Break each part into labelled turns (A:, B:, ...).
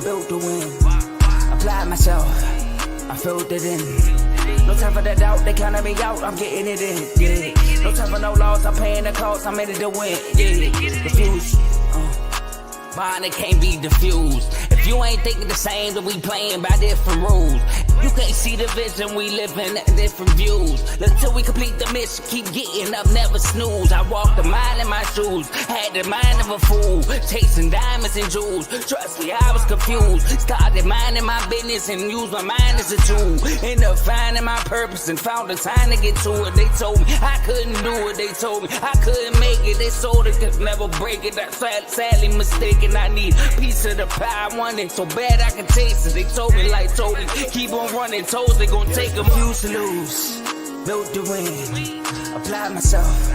A: built to win. Applied myself, I filled it in. No time for the doubt, they counted me out, I'm getting it in, yeah. No time for no loss, I'm paying the cost, I'm in it to win, yeah. Refuse, mine, it can't be diffused. If you ain't thinking the same, then we playing by different rules. You can't see the vision, we living at different views. Until we complete the mission, keep getting up, never snooze. I walked the mile in my shoes, had the mind of a fool, chasing diamonds and jewels. Trust me, I was confused. Started minding my business and used my mind as a tool. Ended up finding my purpose and found the time to get to it. They told me I couldn't do it, they told me I couldn't make it. They sold it, could never break it. That's sadly mistaken. I need a piece of the pie, I want it so bad I can taste it. They told me, like told me, keep on running toes, they gon' take them. Used to lose, built to win. Applied myself,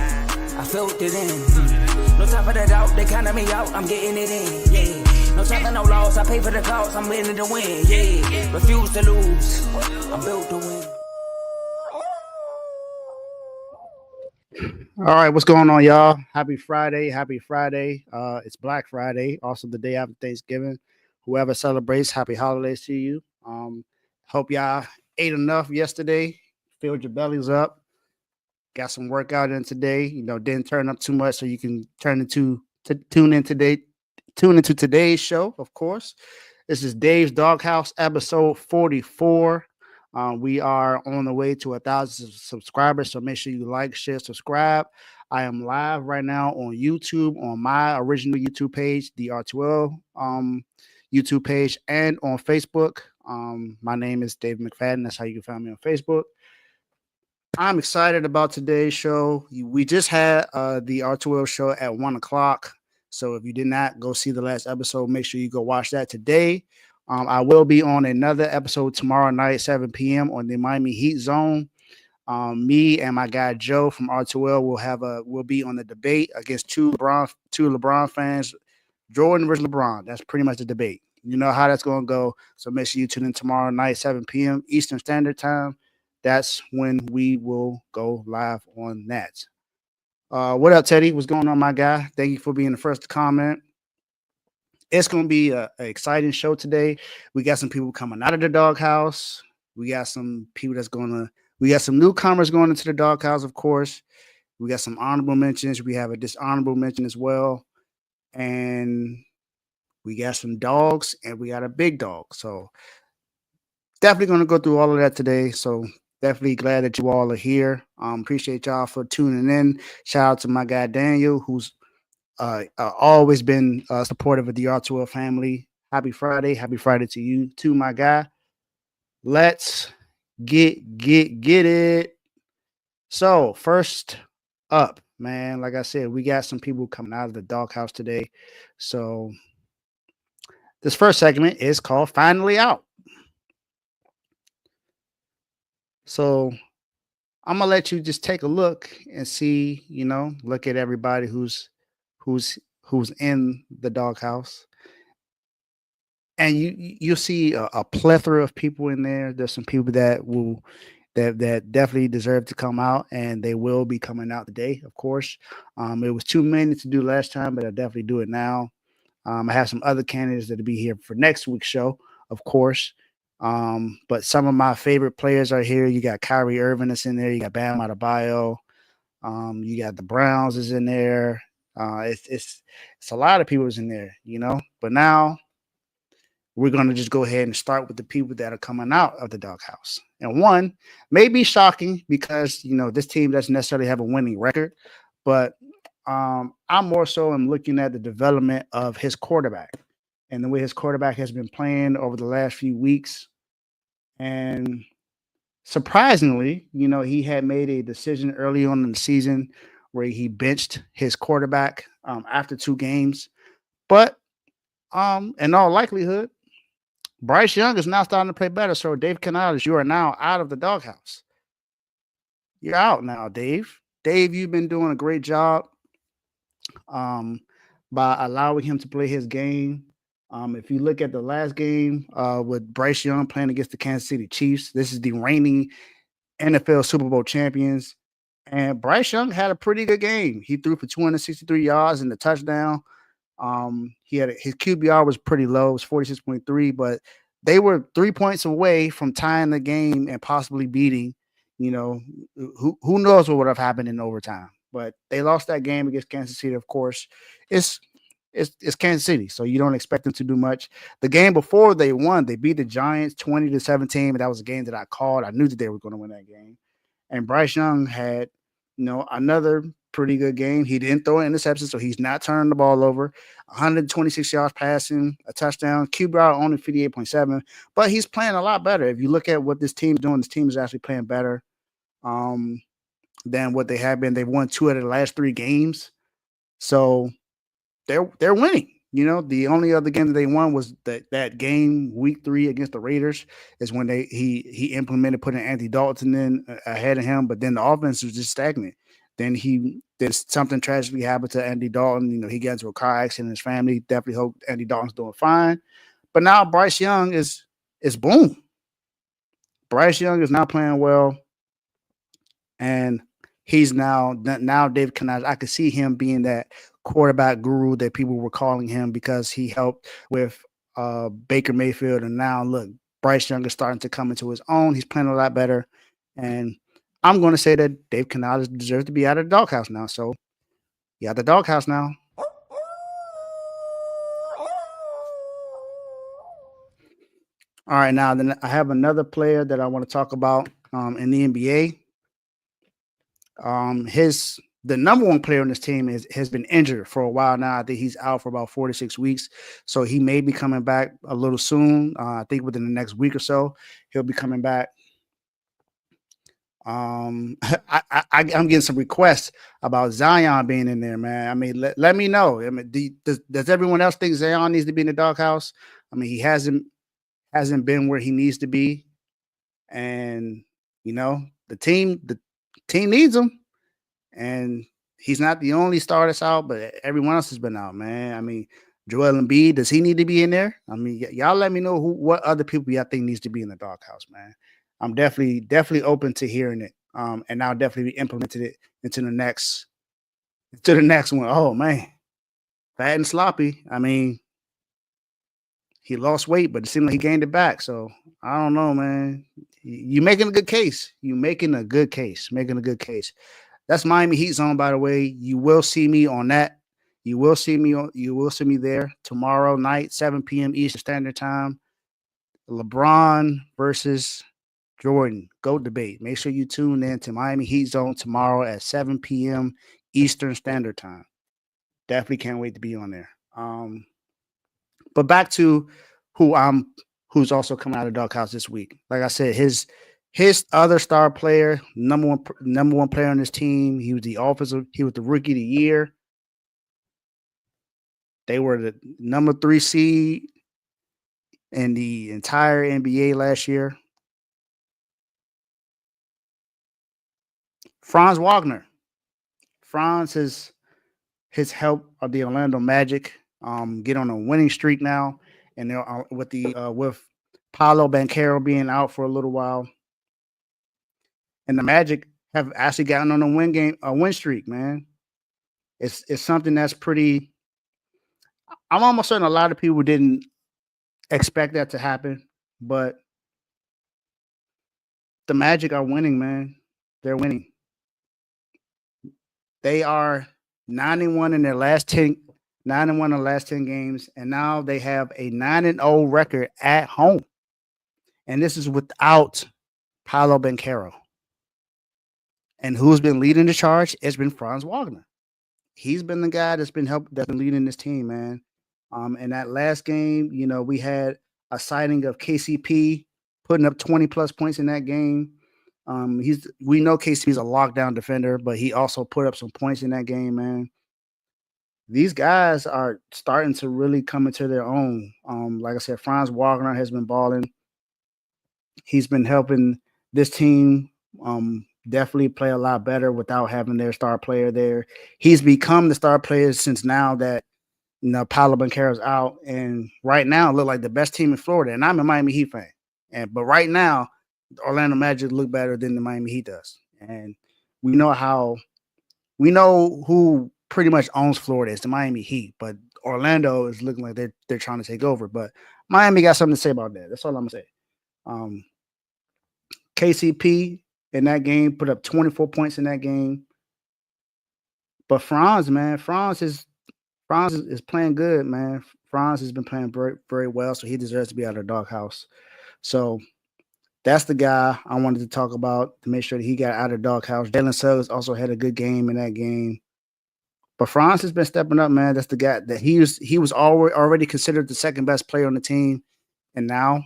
A: I filled it in. No time for the doubt, they counted me out, I'm getting it in, yeah. No time for no loss, I pay for the cost, I'm winning to win, yeah. Refuse to lose, I'm built to win.
B: All right, what's going on, y'all? Happy Friday. It's Black Friday, also the day after Thanksgiving. Whoever celebrates, happy holidays to you. Hope y'all ate enough yesterday, filled your bellies up, got some workout in today. Didn't turn up too much, so you can tune into today's show. Of course, this is Dave's Doghouse, episode 44. We are on the way to 1,000 subscribers, so make sure you like, share, subscribe. I am live right now on YouTube, on my original YouTube page, the R2L YouTube page, and on Facebook. My name is Dave McFadden. That's how you can find me on Facebook. I'm excited about today's show. We just had the R2L show at 1 o'clock. So if you did not go see the last episode, make sure you go watch that today. I will be on another episode tomorrow night, 7 p.m. on the Miami Heat Zone. Me and my guy Joe from R2L will be on the debate against two LeBron fans, Jordan versus LeBron. That's pretty much the debate. You know how that's going to go. So make sure you tune in tomorrow night, 7 p.m. Eastern Standard Time. That's when we will go live on that. What up, Teddy? What's going on, my guy? Thank you for being the first to comment. It's going to be an exciting show today. We got some people coming out of the doghouse. We got some people we got some newcomers going into the doghouse, of course. We got some honorable mentions. We have a dishonorable mention as well. And we got some dogs and we got a big dog. So definitely going to go through all of that today. So definitely glad that you all are here. Appreciate y'all for tuning in. Shout out to my guy Daniel, who's always been supportive of the R2L family. Happy Friday to you too, my guy. Let's get it. So first up, man, like I said, we got some people coming out of the doghouse today. So this first segment is called Finally Out. So I'm gonna let you just take a look and see, look at everybody who's in the doghouse, and you'll see a plethora of people in there. There's some people that definitely deserve to come out, and they will be coming out today, of course. It was too many to do last time, but I'll definitely do it now. I have some other candidates that'll be here for next week's show, of course. But some of my favorite players are here. You got Kyrie Irving that's in there. You got Bam Adebayo. You got the Browns is in there. It's a lot of people is in there, But now we're going to just go ahead and start with the people that are coming out of the doghouse. And one may be shocking because, this team doesn't necessarily have a winning record, but I'm more so am looking at the development of his quarterback and the way his quarterback has been playing over the last few weeks. And surprisingly, he had made a decision early on in the season where he benched his quarterback after 2 games. But in all likelihood, Bryce Young is now starting to play better. So Dave Canales, you are now out of the doghouse. You're out now, Dave. Dave, you've been doing a great job by allowing him to play his game. If you look at the last game with Bryce Young playing against the Kansas City Chiefs, this is the reigning NFL Super Bowl champions. And Bryce Young had a pretty good game. He threw for 263 yards and the touchdown. He had his QBR was pretty low, it was 46.3, but they were 3 points away from tying the game and possibly beating. You know, who knows what would have happened in overtime? But they lost that game against Kansas City. Of course, it's it's Kansas City, so you don't expect them to do much. The game before they won, they beat the Giants 20-17. But that was a game that I called. I knew that they were going to win that game. And Bryce Young had, another pretty good game. He didn't throw an interception, so he's not turning the ball over. 126 yards passing, a touchdown. QBR only 58.7, but he's playing a lot better. If you look at what this team's doing, this team is actually playing better than what they have been. They've won 2 out of the last 3 games, so they're winning. The only other game that they won was that game week 3 against the Raiders is when he implemented putting Andy Dalton in ahead of him, but then the offense was just stagnant. Then something tragically happened to Andy Dalton. He got into a car accident. His family definitely hope Andy Dalton's doing fine. But now Bryce Young is boom. Bryce Young is now playing well, and he's now David Canales. I could see him being that quarterback guru that people were calling him because he helped with Baker Mayfield. And now look, Bryce Young is starting to come into his own. He's playing a lot better. And I'm going to say that Dave Canales deserves to be out of the doghouse now. So you out the doghouse now. All right, now then I have another player that I want to talk about in the NBA. The number one player on this team has been injured for a while now. I think he's out for about 4 to 6 weeks. So he may be coming back a little soon. I think within the next week or so, he'll be coming back. I'm getting some requests about Zion being in there, man. I mean, let me know. I mean, does everyone else think Zion needs to be in the doghouse? I mean, he hasn't been where he needs to be. And, the team needs him. And he's not the only star that's out, but everyone else has been out, man. I mean, Joel Embiid, does he need to be in there? I mean, y'all let me know what other people y'all think needs to be in the doghouse, man. I'm definitely open to hearing it. And I'll definitely implemented it into the next one. Oh man, fat and sloppy. I mean, he lost weight, but it seemed like he gained it back. So I don't know, man. You're making a good case. Making a good case. That's Miami Heat zone, by the way. You will see me on that. You will see me there tomorrow night, 7 p.m. Eastern Standard Time. LeBron versus Jordan. Go debate. Make sure you tune in to Miami Heat Zone tomorrow at 7 p.m. Eastern Standard Time. Definitely can't wait to be on there. But back to who's also coming out of the doghouse this week. Like I said, his other star player, number one player on his team. He was the rookie of the year. They were the number 3 seed in the entire NBA last year. Franz Wagner. Franz has helped the Orlando Magic get on a winning streak now, and they're with Paolo Banchero being out for a little while. And the Magic have actually gotten on a win streak, man. It's something that's pretty. I'm almost certain a lot of people didn't expect that to happen, but the Magic are winning, man. They're winning. They are 9-1 in their last 10, 9-1 in the last 10 games, and now they have a 9-0 record at home. And this is without Paolo Banchero. And who's been leading the charge? It's been Franz Wagner. He's been the guy that's been leading this team, man. In that last game, we had a sighting of KCP putting up 20 plus points in that game. We know KCP's a lockdown defender, but he also put up some points in that game, man. These guys are starting to really come into their own. Like I said, Franz Wagner has been balling. He's been helping this team definitely play a lot better without having their star player there. He's become the star player since now that Paolo Banchero's out, and right now look like the best team in Florida. And I'm a Miami Heat fan, but right now the Orlando Magic look better than the Miami Heat does. And we know who pretty much owns Florida. It's the Miami Heat, but Orlando is looking like they're trying to take over. But Miami got something to say about that. That's all I'm gonna say. Um, KCP in that game put up 24 points in that game. But Franz, man, Franz is playing good, man. Franz has been playing very, very well, so he deserves to be out of the doghouse. So that's the guy I wanted to talk about to make sure that he got out of the doghouse. Jalen Suggs also had a good game in that game. But Franz has been stepping up, man. That's the guy that he was already considered the second best player on the team, and now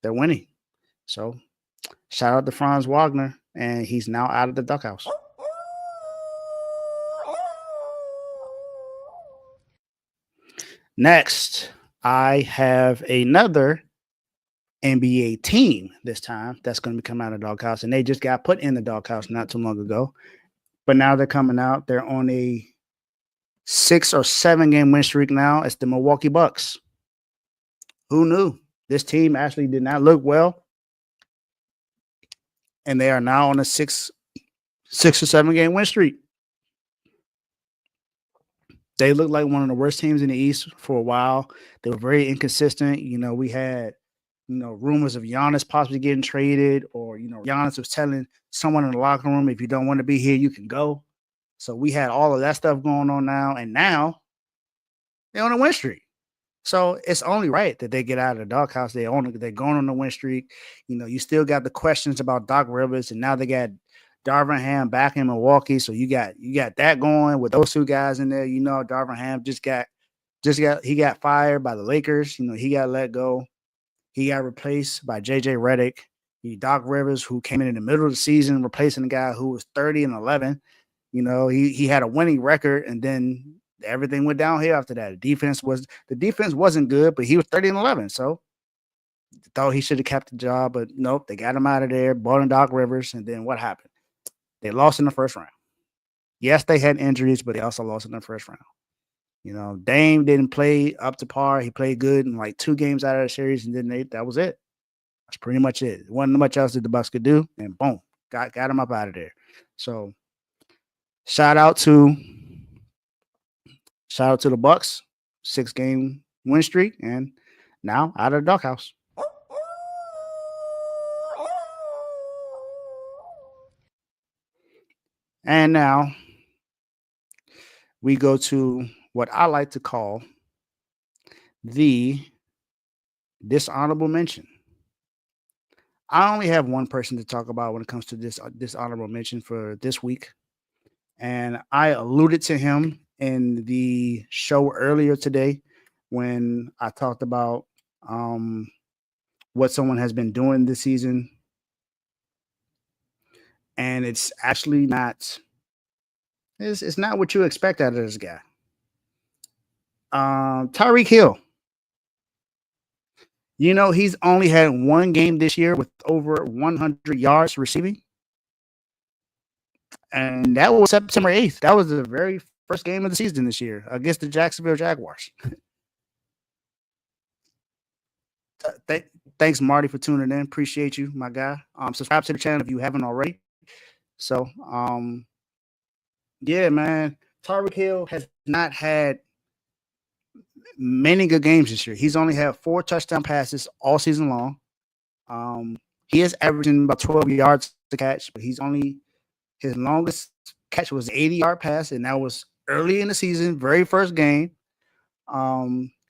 B: they're winning. So shout out to Franz Wagner, and he's now out of the doghouse. Next, I have another NBA team this time that's going to be coming out of the doghouse, and they just got put in the doghouse not too long ago. But now they're coming out. They're on a 6 or 7 game win streak now. It's the Milwaukee Bucks. Who knew? This team actually did not look well, and they are now on a 6 or 7 game win streak. They looked like one of the worst teams in the East for a while. They were very inconsistent. We had, rumors of Giannis possibly getting traded, or, Giannis was telling someone in the locker room, if you don't want to be here, you can go. So we had all of that stuff going on now, and now they're on a win streak. So it's only right that they get out of the doghouse. They're going on the win streak. You still got the questions about Doc Rivers, and now they got Darvin Ham back in Milwaukee. So you got that going with those two guys in there. Darvin Ham he got fired by the Lakers. He got let go. He got replaced by JJ Redick. Doc Rivers, who came in the middle of the season, replacing the guy who was 30-11. He had a winning record, and then everything went downhill after that. The defense wasn't good, but he was 30-11. So thought he should have kept the job, but nope, they got him out of there, brought in Doc Rivers, and then what happened? They lost in the first round. Yes, they had injuries, but they also lost in the first round. Dame didn't play up to par. He played good in like 2 games out of the series, and then that was it. That's pretty much it. There wasn't much else that the Bucks could do, and boom, got him up out of there. So shout out to the Bucks, 6 game win streak, and now out of the doghouse. And now we go to what I like to call the dishonorable mention. I only have one person to talk about when it comes to this dishonorable mention for this week. And I alluded to him in the show earlier today when I talked about what someone has been doing this season. And it's actually not it's not what you expect out of this guy. Tyreek Hill. He's only had 1 game this year with over 100 yards receiving. And that was September 8th. That was the very first game of the season this year against the Jacksonville Jaguars. Thanks, Marty, for tuning in. Appreciate you, my guy. Subscribe to the channel if you haven't already. So, yeah, man. Tyreek Hill has not had many good games this year. He's only had 4 touchdown passes all season long. He is averaging about 12 yards to catch, but his longest catch was an 80-yard pass, and that was early in the season, very first game.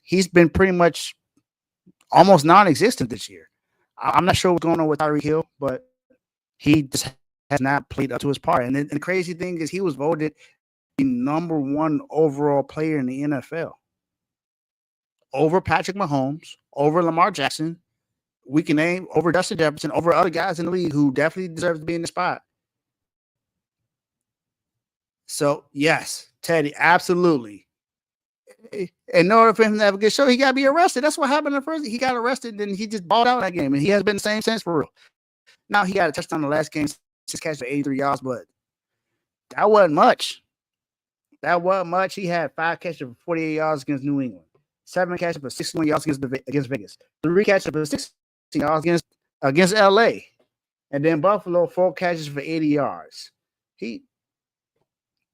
B: He's been pretty much almost non-existent this year. I'm not sure what's going on with Tyreek Hill, but he just has not played up to his part. And the crazy thing is he was voted the number 1 overall player in the NFL. Over Patrick Mahomes, over Lamar Jackson, we can name over Justin Jefferson, over other guys in the league who definitely deserve to be in the spot. So, yes, Teddy, absolutely. In order for him to have a good show, he got to be arrested. That's what happened at first. He got arrested, then he just balled out that game, and he has been the same since, for real. Now, he got a touchdown in the last game, 6 catches for 83 yards, but that wasn't much. He had 5 catches for 48 yards against New England, 7 catches for 61 yards against Vegas, 3 catches for 16 yards against LA, and then Buffalo, 4 catches for 80 yards.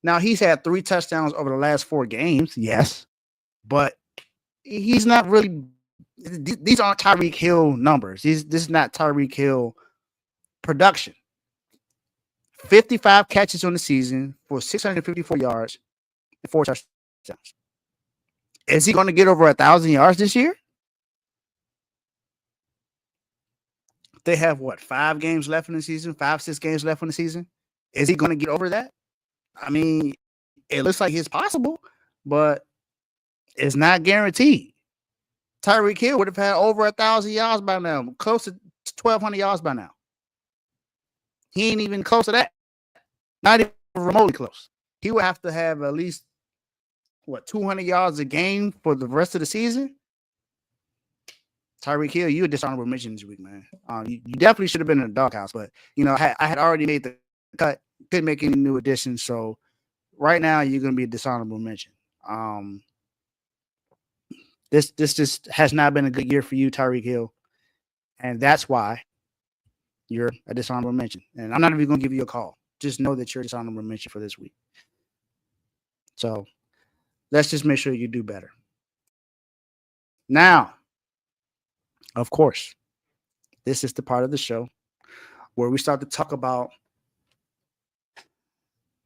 B: Now he's had 3 touchdowns over the last 4 games, yes, but he's not really. These aren't Tyreek Hill numbers. This is not Tyreek Hill production. 55 catches on the season for 654 yards and 4 touchdowns. Is he going to get over 1,000 yards this year? They have what, 5 games left in the season, 6 games left in the season. Is he going to get over that? I mean, it looks like it's possible, but it's not guaranteed. Tyreek Hill would have had over 1,000 yards by now, close to 1,200 yards by now. He ain't even close to that. Not even remotely close. He would have to have at least, 200 yards a game for the rest of the season? Tyreek Hill, you a dishonorable mention this week, man. You definitely should have been in the doghouse, but, I had already made the cut. Couldn't make any new additions, so right now you're going to be a dishonorable mention. This just has not been a good year for you, Tyreek Hill, and that's why you're a dishonorable mention. And I'm not even going to give you a call. Just know that you're a dishonorable mention for this week. So let's just make sure you do better. Now, of course, this is the part of the show where we start to talk about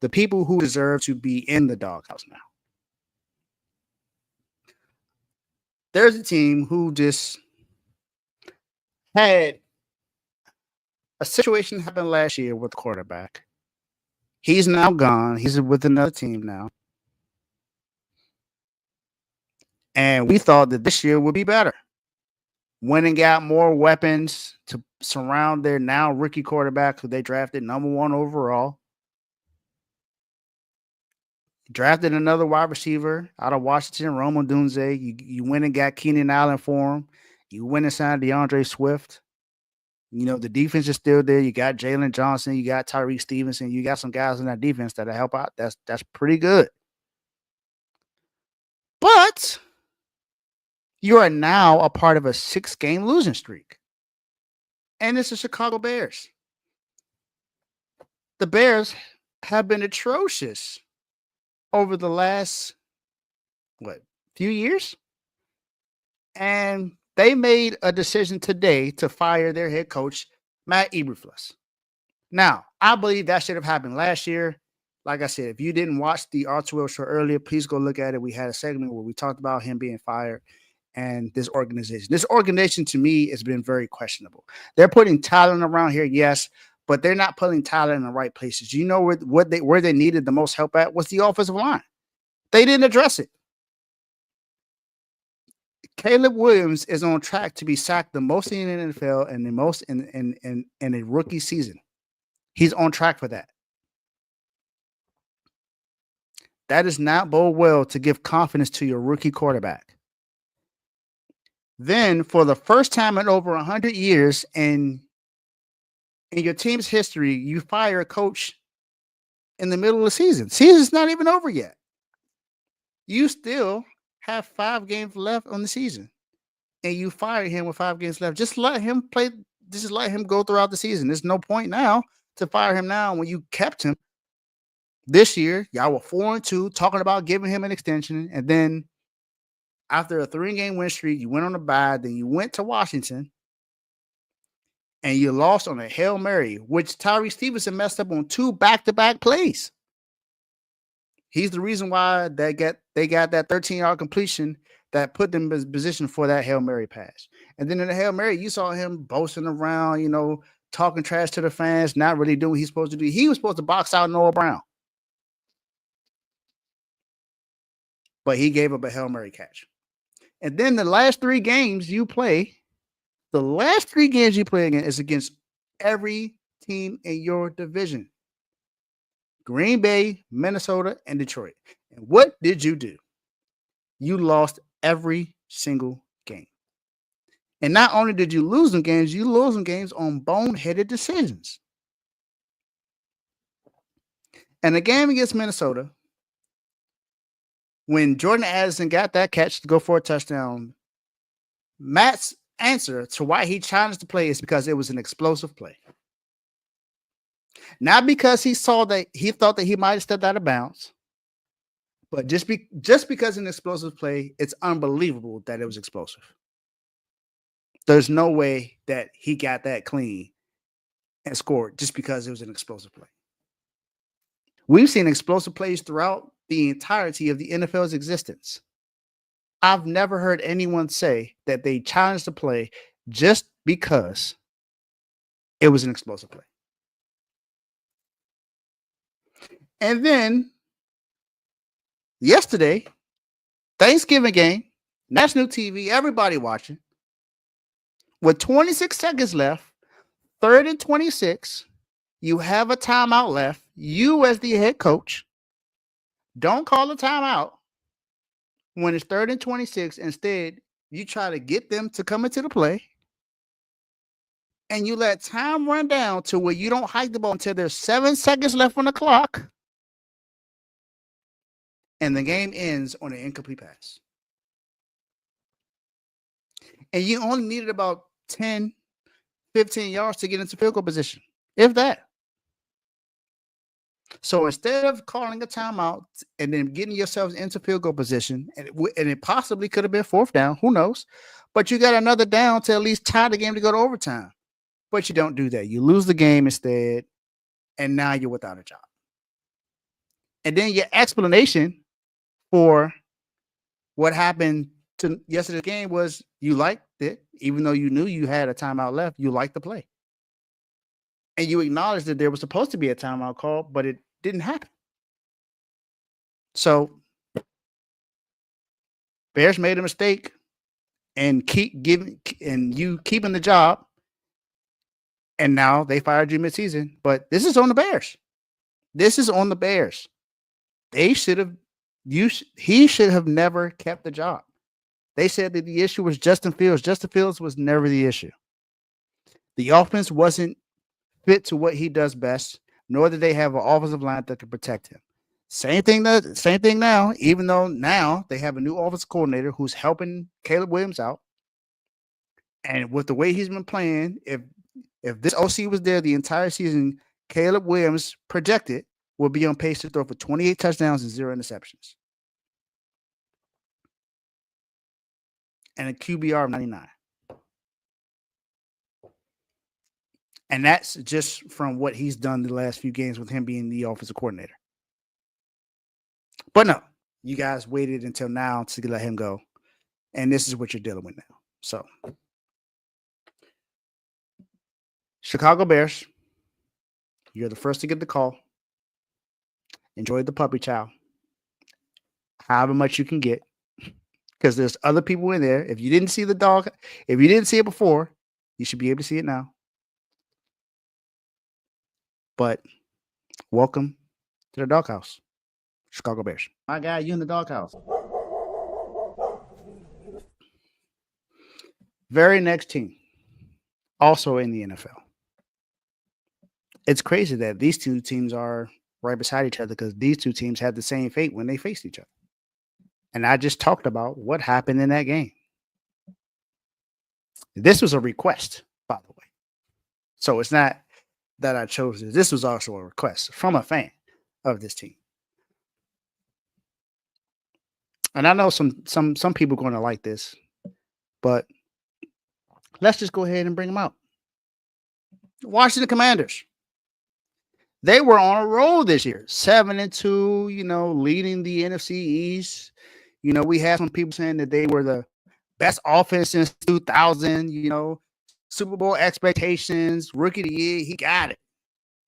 B: the people who deserve to be in the doghouse now. There's a team who just had a situation happen last year with the quarterback. He's now gone. He's with another team now. And we thought that this year would be better. Went and got more weapons to surround their now rookie quarterback who they drafted number 1 overall. Drafted another wide receiver out of Washington, Rome Odunze. You went and got Keenan Allen for him. You went and signed DeAndre Swift. The defense is still there. You got Jalen Johnson. You got Tyreek Stevenson. You got some guys in that defense that'll help out. That's pretty good. But you are now a part of a 6-game losing streak. And it's the Chicago Bears. The Bears have been atrocious over the last, few years? And they made a decision today to fire their head coach, Matt Eberflus. Now, I believe that should have happened last year. Like I said, if you didn't watch the R2L Show earlier, please go look at it. We had a segment where we talked about him being fired and this organization. This organization, to me, has been very questionable. They're putting talent around here, yes, but they're not putting talent in the right places. You know where they needed the most help at was the offensive line. They didn't address it. Caleb Williams is on track to be sacked the most in the NFL and the most in a rookie season. He's on track for that. That does not bode well to give confidence to your rookie quarterback. Then, for the first time in over 100 years in your team's history, you fire a coach in the middle of the season. Season's not even over yet. You still have 5 games left on the season, and you fire him with 5 games left. Just let him play. Just let him go throughout the season. There's no point now to fire him now when you kept him this year. Y'all were 4-2, talking about giving him an extension, and then after a 3-game win streak, you went on a bye. Then you went to Washington, and you lost on a Hail Mary, which Tyreek Stevenson messed up on 2 back-to-back plays. He's the reason why they got that 13-yard completion that put them in position for that Hail Mary pass. And then in the Hail Mary, you saw him boasting around, talking trash to the fans, not really doing what he's supposed to do. He was supposed to box out Noah Brown. But he gave up a Hail Mary catch. And then the last 3 games you play again is against every team in your division. Green Bay, Minnesota, and Detroit. And what did you do? You lost every single game. And not only did you lose them games, you lost them games on boneheaded decisions. And the game against Minnesota, when Jordan Addison got that catch to go for a touchdown, Matt's answer to why he challenged the play is because it was an explosive play. Not because he thought that he might have stepped out of bounds, But just because an explosive play, it's unbelievable that it was explosive. There's no way that he got that clean and scored just because it was an explosive play. We've seen explosive plays throughout the entirety of the NFL's existence. I've never heard anyone say that they challenged the play just because it was an explosive play. And then yesterday, Thanksgiving game, national TV, everybody watching. With 26 seconds left, 3rd and 26, you have a timeout left. You, as the head coach, don't call a timeout when it's 3rd and 26. Instead, you try to get them to come into the play, and you let time run down to where you don't hike the ball until there's 7 seconds left on the clock, and the game ends on an incomplete pass. And you only needed about 10, 15 yards to get into field goal position, if that. So instead of calling a timeout and then getting yourselves into field goal position, and it possibly could have been 4th down, who knows? But you got another down to at least tie the game to go to overtime. But you don't do that. You lose the game instead, and now you're without a job. And then your explanation for what happened to yesterday's game was you liked it, even though you knew you had a timeout left. You liked the play. And you acknowledged that there was supposed to be a timeout call, but it didn't happen. So Bears made a mistake and keeping the job. And now they fired you midseason. But this is on the Bears. This is on the Bears. He should have never kept the job. They said that the issue was Justin Fields. Justin Fields was never the issue. The offense wasn't fit to what he does best, nor did they have an offensive line that could protect him. Same thing now, even though now they have a new offensive coordinator who's helping Caleb Williams out. And with the way he's been playing, if this OC was there the entire season, Caleb Williams projected will be on pace to throw for 28 touchdowns and 0 interceptions. And a QBR of 99. And that's just from what he's done the last few games with him being the offensive coordinator. But no, you guys waited until now to let him go. And this is what you're dealing with now. So, Chicago Bears, you're the first to get the call. Enjoy the puppy chow. However much you can get. Because there's other people in there. If you didn't see the dog, if you didn't see it before, you should be able to see it now. But welcome to the doghouse, Chicago Bears. My guy, you in the doghouse. Very next team, also in the NFL. It's crazy that these two teams are right beside each other because these two teams had the same fate when they faced each other. And I just talked about what happened in that game. This was a request, by the way. So it's not that I chose this. This was also a request from a fan of this team. And I know some people are going to like this, but let's just go ahead and bring them out. Washington Commanders. They were on a roll this year, 7-2, leading the NFC East. We had some people saying that they were the best offense since 2000, Super Bowl expectations, rookie of the year. He got it.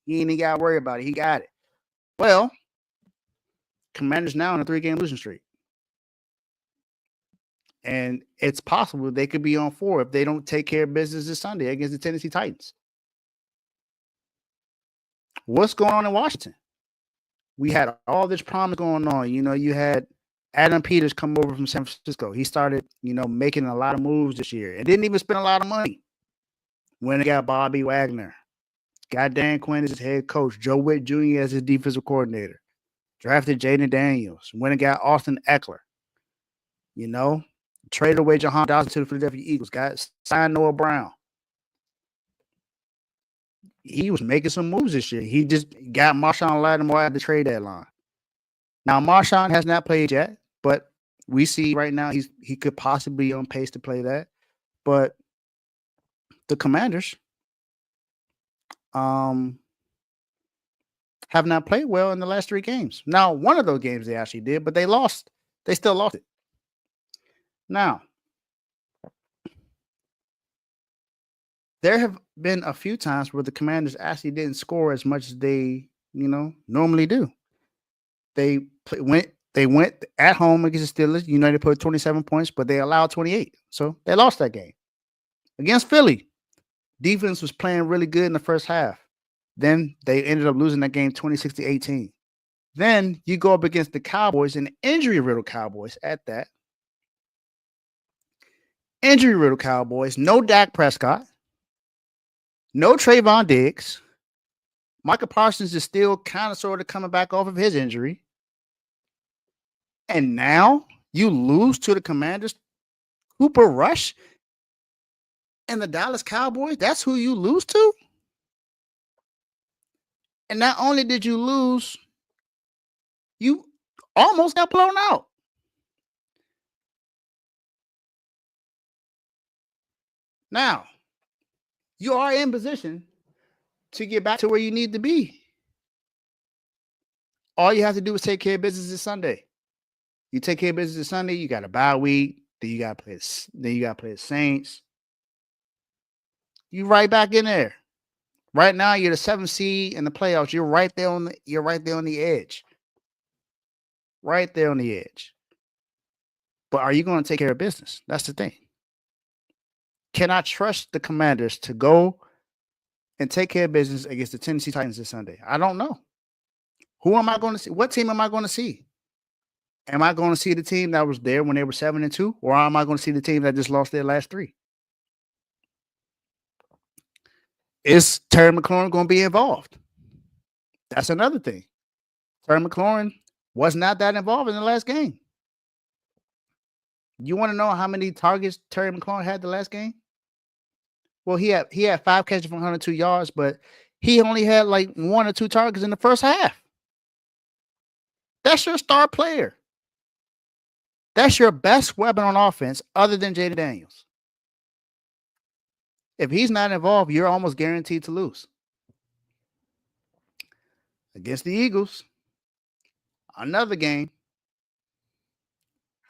B: He ain't even got to worry about it. He got it. Well, Commanders now on a 3-game losing streak. And it's possible they could be on 4 if they don't take care of business this Sunday against the Tennessee Titans. What's going on in Washington? We had all this promise going on. You had Adam Peters come over from San Francisco. He started, making a lot of moves this year and didn't even spend a lot of money. When they got Bobby Wagner, got Dan Quinn as his head coach, Joe Witt Jr. as his defensive coordinator, drafted Jaden Daniels, went and got Austin Eckler, traded away Jahan Dawson to the Philadelphia Eagles, signed Noah Brown. He was making some moves this year. He just got Marshawn Lattimore at the trade deadline. Now, Marshawn has not played yet, but we see right now he could possibly be on pace to play that. But the Commanders um have not played well in the last 3 games. Now, one of those games they actually did, but they lost. They still lost it. Now, there have been a few times where the Commanders actually didn't score as much as they, normally do. They went at home against the Steelers. They put 27 points, but they allowed 28. So they lost that game. Against Philly, defense was playing really good in the first half. Then they ended up losing that game 26-18. Then you go up against the Cowboys, and injury-riddled Cowboys at that. Injury-riddled Cowboys, no Dak Prescott, no Trayvon Diggs. Micah Parsons is still kind of sort of coming back off of his injury. And now you lose to the Commanders, Cooper Rush, and the Dallas Cowboys. That's who you lose to? And not only did you lose, you almost got blown out. Now, you are in position to get back to where you need to be. All you have to do is take care of business this Sunday. You take care of business this Sunday, you got a bye week, then you got to play the Saints. You right back in there. Right now, you're the 7th seed in the playoffs. You're right there on the edge. Right there on the edge. But are you going to take care of business? That's the thing. Can I trust the Commanders to go and take care of business against the Tennessee Titans this Sunday? I don't know. Who am I going to see? What team am I going to see? Am I going to see the team that was there when they were 7-2, or am I going to see the team that just lost their last 3? Is Terry McLaurin going to be involved? That's another thing. Terry McLaurin was not that involved in the last game. You want to know how many targets Terry McLaurin had the last game? Well, he had 5 catches for 102 yards, but he only had like 1 or 2 targets in the first half. That's your star player. That's your best weapon on offense other than Jaden Daniels. If he's not involved, you're almost guaranteed to lose. Against the Eagles, another game.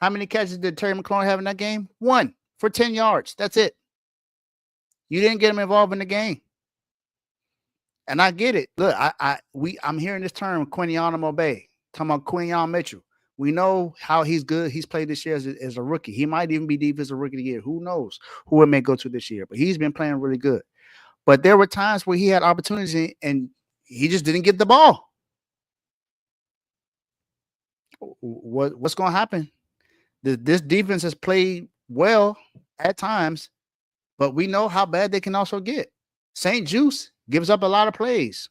B: How many catches did Terry McLaurin have in that game? 1 for 10 yards. That's it. You didn't get him involved in the game. And I get it. Look, I'm hearing this term, Quinion Mobay, talking about Quinion Mitchell. We know how he's good. He's played this year as a rookie. He might even be defensive rookie of the year. Who knows who it may go to this year? But he's been playing really good. But there were times where he had opportunities and he just didn't get the ball. What's going to happen? This defense has played well at times, but we know how bad they can also get. St. Juice gives up a lot of plays.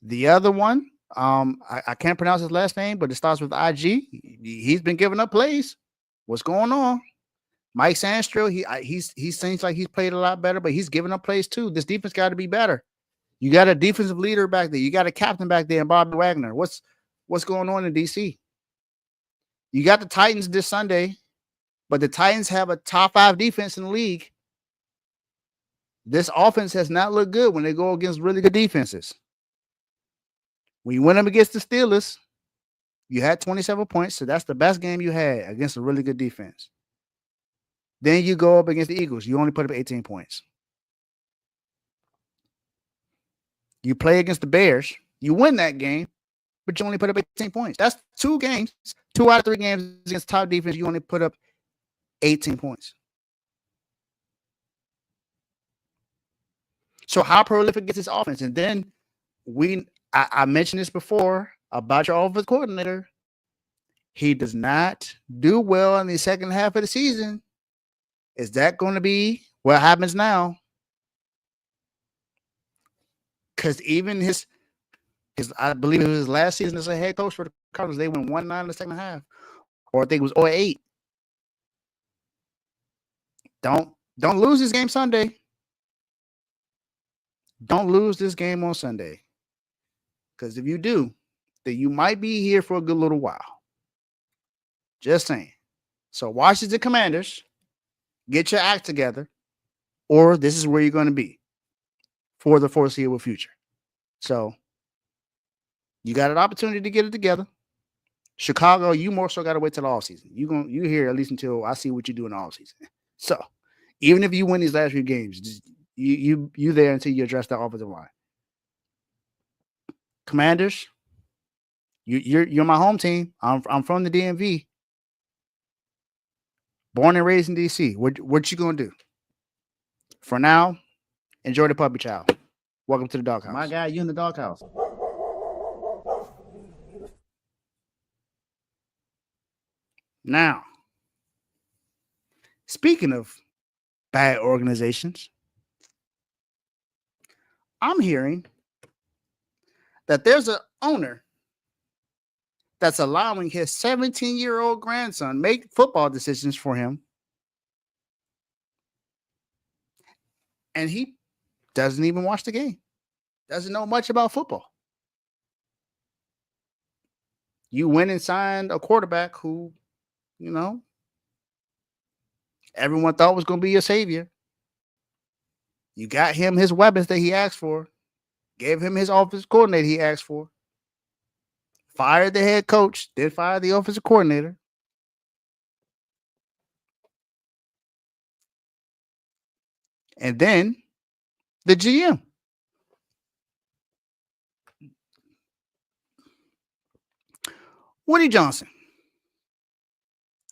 B: The other one, I can't pronounce his last name, but it starts with IG. He's been giving up plays. What's going on? Mike Sandstrom, he seems like he's played a lot better, but he's giving up plays too. This defense got to be better. You got a defensive leader back there. You got a captain back there, and Bobby Wagner. What's going on in DC? You got the Titans this Sunday, but the Titans have a top 5 defense in the league. This offense has not looked good when they go against really good defenses. When you went up against the Steelers, you had 27 points, so that's the best game you had against a really good defense. Then you go up against the Eagles. You only put up 18 points. You play against the Bears. You win that game, but you only put up 18 points. That's 2 games. 2 out of 3 games against top defense, you only put up 18 points. So how prolific is this offense? And then I mentioned this before about your offensive coordinator. He does not do well in the second half of the season. Is that going to be what happens now? Because even his I believe it was his last season as a head coach for the Cardinals, they went 1-9 in the second half. Or I think it was 0-8. Don't lose this game Sunday. Don't lose this game on Sunday. Because if you do, that you might be here for a good little while. Just saying. So Washington Commanders, get your act together, or this is where you're going to be for the foreseeable future. So you got an opportunity to get it together. Chicago, you more so got to wait till the offseason. You here at least until I see what you do in the offseason. So even if you win these last few games, just, you there until you address the offensive line. Commanders, you're my home team. I'm from the DMV. Born and raised in DC. What you gonna do? For now, enjoy the puppy child. Welcome to the doghouse. My guy, you in the doghouse. Now, speaking of bad organizations, I'm hearing that there's an owner that's allowing his 17-year-old grandson make football decisions for him. And he doesn't even watch the game. Doesn't know much about football. You went and signed a quarterback who, everyone thought was going to be a savior. You got him his weapons that he asked for. Gave him his offensive coordinator he asked for. Fired the head coach. Then fired the offensive coordinator. And then the GM. Woody Johnson.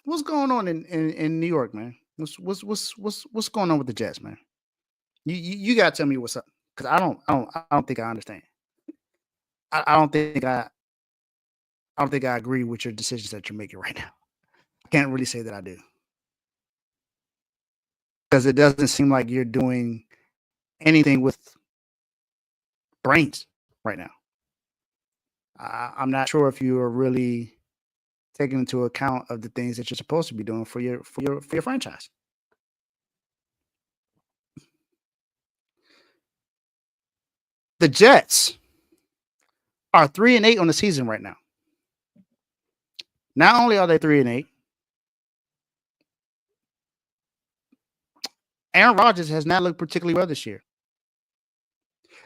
B: What's going on in New York, man? What's going on with the Jets, man? You gotta tell me what's up, because I don't think I understand. I don't think I agree with your decisions that you're making right now. I can't really say that I do, because it doesn't seem like you're doing anything with brains right now. I'm not sure if you are really taking into account of the things that you're supposed to be doing for your franchise. The Jets are 3-8 on the season right now. Not only are they 3-8, Aaron Rodgers has not looked particularly well this year.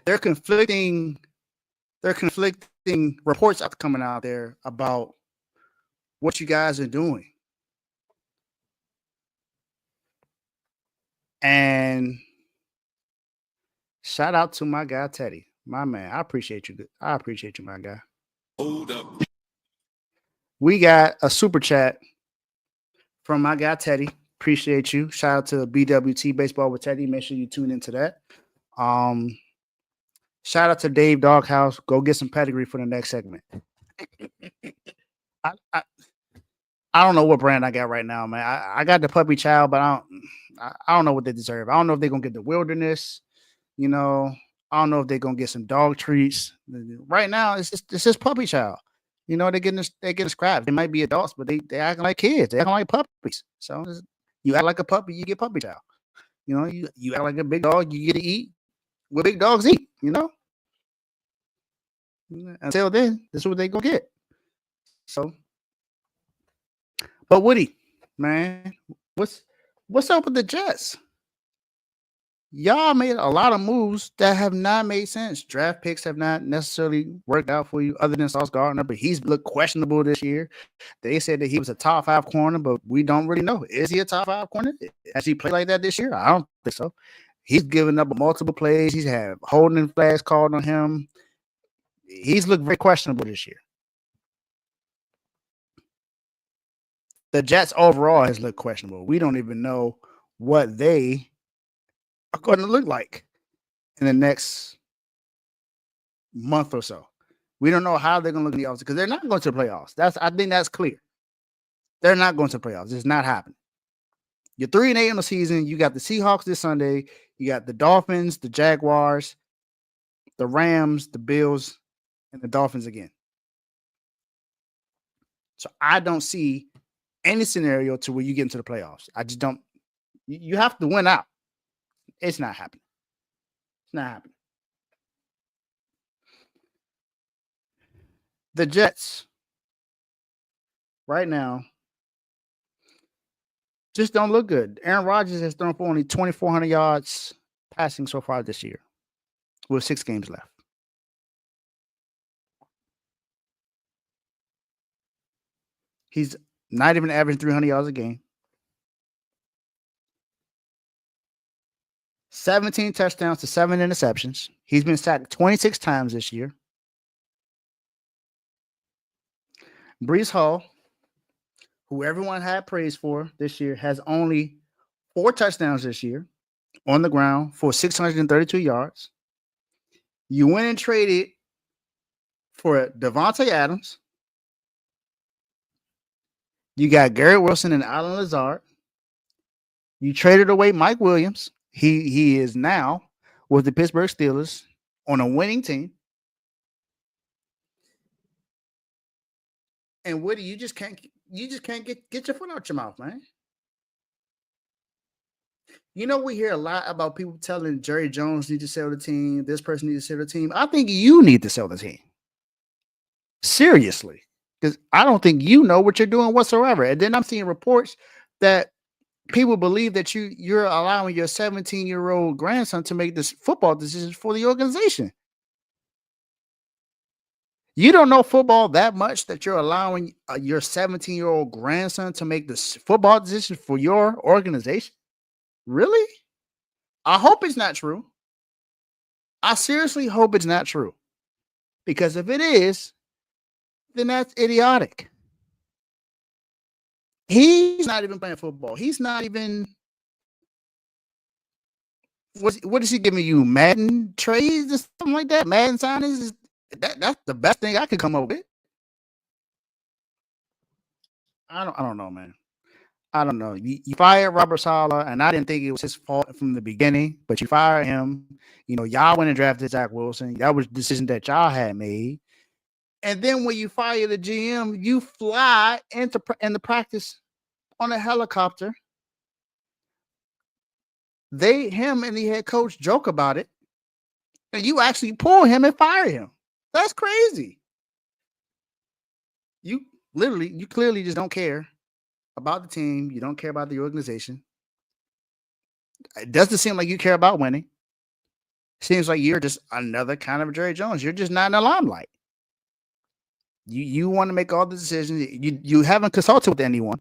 B: There are conflicting reports coming out there about what you guys are doing. And shout out to my guy, Teddy. My man. I appreciate you. I appreciate you, my guy. Hold up. We got a super chat from my guy, Teddy. Appreciate you. Shout out to BWT Baseball with Teddy. Make sure you tune into that. Shout out to Dave Doghouse. Go get some pedigree for the next segment. I don't know what brand I got right now, man. I got the puppy child, but I don't know what they deserve. I don't know if they're gonna get the wilderness. I don't know if they're gonna get some dog treats. Right now, it's just puppy child. They're getting scrapped. They might be adults, but they acting like kids. They acting like puppies. So you act like a puppy, you get puppy child. You act like a big dog, you get to eat what big dogs eat. Until then, this is what they gonna get. So, but Woody, man, what's up with the Jets? Y'all made a lot of moves that have not made sense. Draft picks have not necessarily worked out for you, other than Sauce Gardner, but he's looked questionable this year. They said that he was a top 5 corner, but we don't really know. Is he a top 5 corner? Has he played like that this year? I don't think so. He's given up multiple plays. He's had holding flags called on him. He's looked very questionable this year. The Jets overall has looked questionable. We don't even know what they are going to look like in the next month or so. We don't know how they're going to look in the offseason, because they're not going to the playoffs. I think that's clear. They're not going to the playoffs. It's not happening. You're 3-8 on the season. You got the Seahawks this Sunday. You got the Dolphins, the Jaguars, the Rams, the Bills, and the Dolphins again. So I don't see any scenario to where you get into the playoffs. I just don't. You have to win out. It's not happening. It's not happening. The Jets right now just don't look good. Aaron Rodgers has thrown for only 2,400 yards passing so far this year with 6 games left. He's not even averaging 300 yards a game. 17 touchdowns to 7 interceptions. He's been sacked 26 times this year. Brees Hall, who everyone had praise for this year, has only 4 touchdowns this year on the ground for 632 yards. You went and traded for Devontae Adams. You got Garrett Wilson and Alan Lazard. You traded away Mike Williams. He is now with the Pittsburgh Steelers on a winning team. And Woody, you just can't get your foot out your mouth, man. You know, we hear a lot about people telling Jerry Jones need to sell the team, this person needs to sell the team. I think you need to sell the team. Seriously. Because I don't think you know what you're doing whatsoever. And then I'm seeing reports that people believe that you're allowing your 17-year-old grandson to make this football decisions for the organization. You don't know football that much that you're allowing your 17-year-old grandson to make this football decision for your organization? Really? I hope it's not true. I seriously hope it's not true. Because if it is, then that's idiotic. He's not even playing football. He's not even. What is he giving you? Madden trades or something like that? Madden signings? That's the best thing I could come up with. I don't know, man. I don't know. You fired Robert Saleh, and I didn't think it was his fault from the beginning, but you fired him. You know, y'all went and drafted Zach Wilson. That was a decision that y'all had made. And then when you fire the GM, you fly into the practice on a helicopter. Him and the head coach joke about it, and you actually pull him and fire him. That's crazy. You clearly just don't care about the team. You don't care about the organization. It doesn't seem like you care about winning. Seems like you're just another kind of Jerry Jones. You're just not in the limelight. You want to make all the decisions. You haven't consulted with anyone.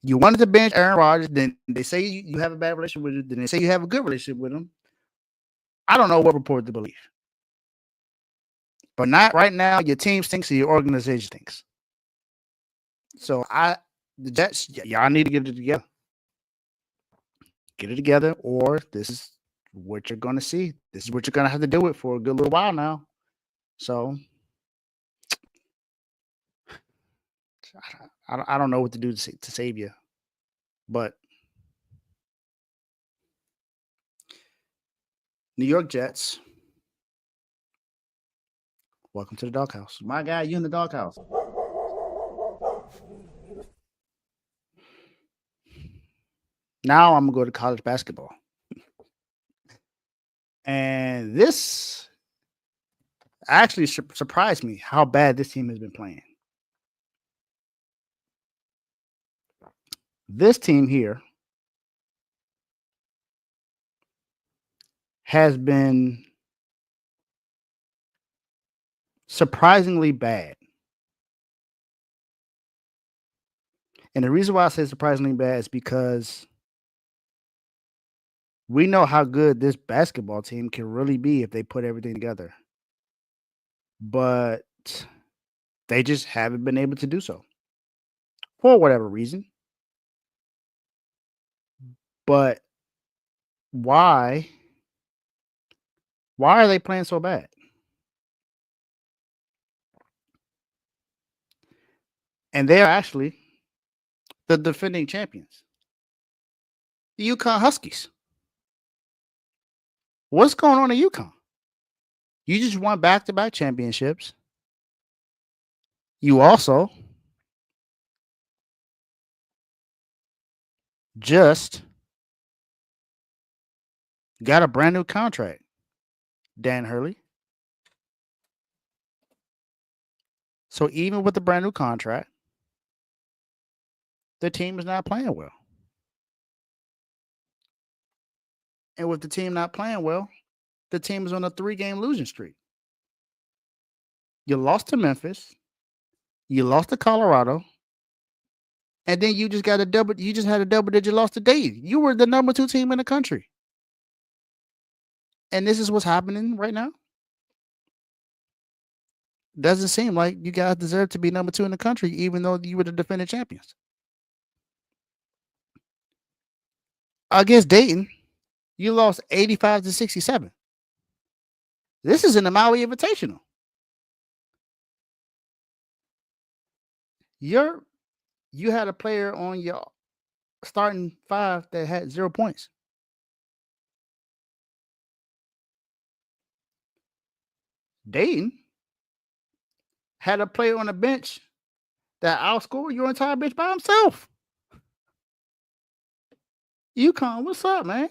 B: You wanted to bench Aaron Rodgers. Then they say you have a bad relationship with him. Then they say you have a good relationship with him. I don't know what report to believe. But not right now. Your team stinks and your organization stinks. So the Jets, y'all need to get it together. Get it together, or this is what you're going to see. This is what you're going to have to deal with for a good little while now. So I don't know what to do to save you. But New York Jets, welcome to the doghouse. My guy, you in the doghouse. Now I'm going to go to college basketball. And this actually surprised me how bad this team has been playing. This team here has been surprisingly bad. And the reason why I say surprisingly bad is because we know how good this basketball team can really be if they put everything together. But they just haven't been able to do so for whatever reason. But why are they playing so bad? And they're actually the defending champions, the UConn Huskies. What's going on in UConn? You just won back-to-back championships. You also just got a brand new contract, Dan Hurley. So even with the brand new contract, the team is not playing well. And with the team not playing well, the team is on a 3-game losing streak. You lost to Memphis, you lost to Colorado, and then you just had a double-digit loss to Dayton. You were the number 2 team in the country. And this is what's happening right now. Doesn't seem like you guys deserve to be number 2 in the country, even though you were the defending champions. Against Dayton, you lost 85-67. This is in the Maui Invitational. You had a player on your starting 5 that had 0 points. Dayton had a player on the bench that outscored your entire bench by himself. UConn, what's up, man?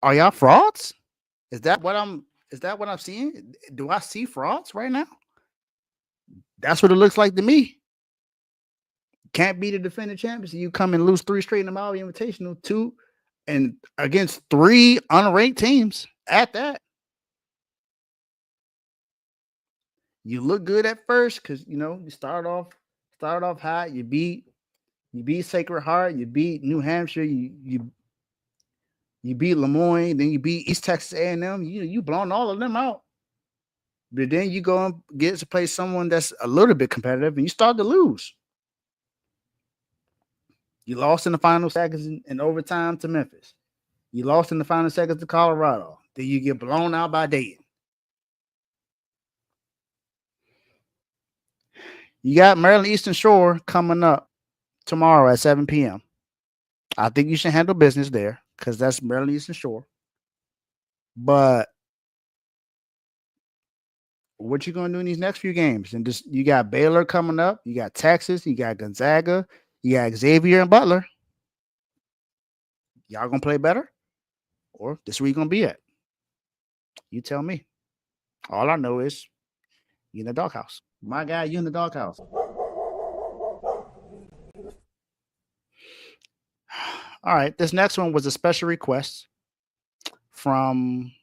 B: Are y'all frauds? Is that what I'm seeing? Do I see frauds right now? That's what it looks like to me. Can't be the defending champions. You come and lose 3 straight in the Maui Invitational, 2 and against 3 unranked teams at that. You look good at first because you started off high. You beat Sacred Heart, you beat New Hampshire, you beat Lemoyne, then you beat East Texas A&M. You blown all of them out. But then you go and get to play someone that's a little bit competitive, and you start to lose. You lost in the final seconds in overtime to Memphis. You lost in the final seconds to Colorado. Then you get blown out by Dayton. You got Maryland Eastern Shore coming up tomorrow at 7 p.m. I think you should handle business there because that's Maryland Eastern Shore. But what you gonna do in these next few games? And just you got Baylor coming up, you got Texas, you got Gonzaga, you got Xavier and Butler. Y'all gonna play better, or this is where you gonna be at? You tell me. All I know is you in the doghouse. My guy, you in the doghouse. All right, this next one was a special request from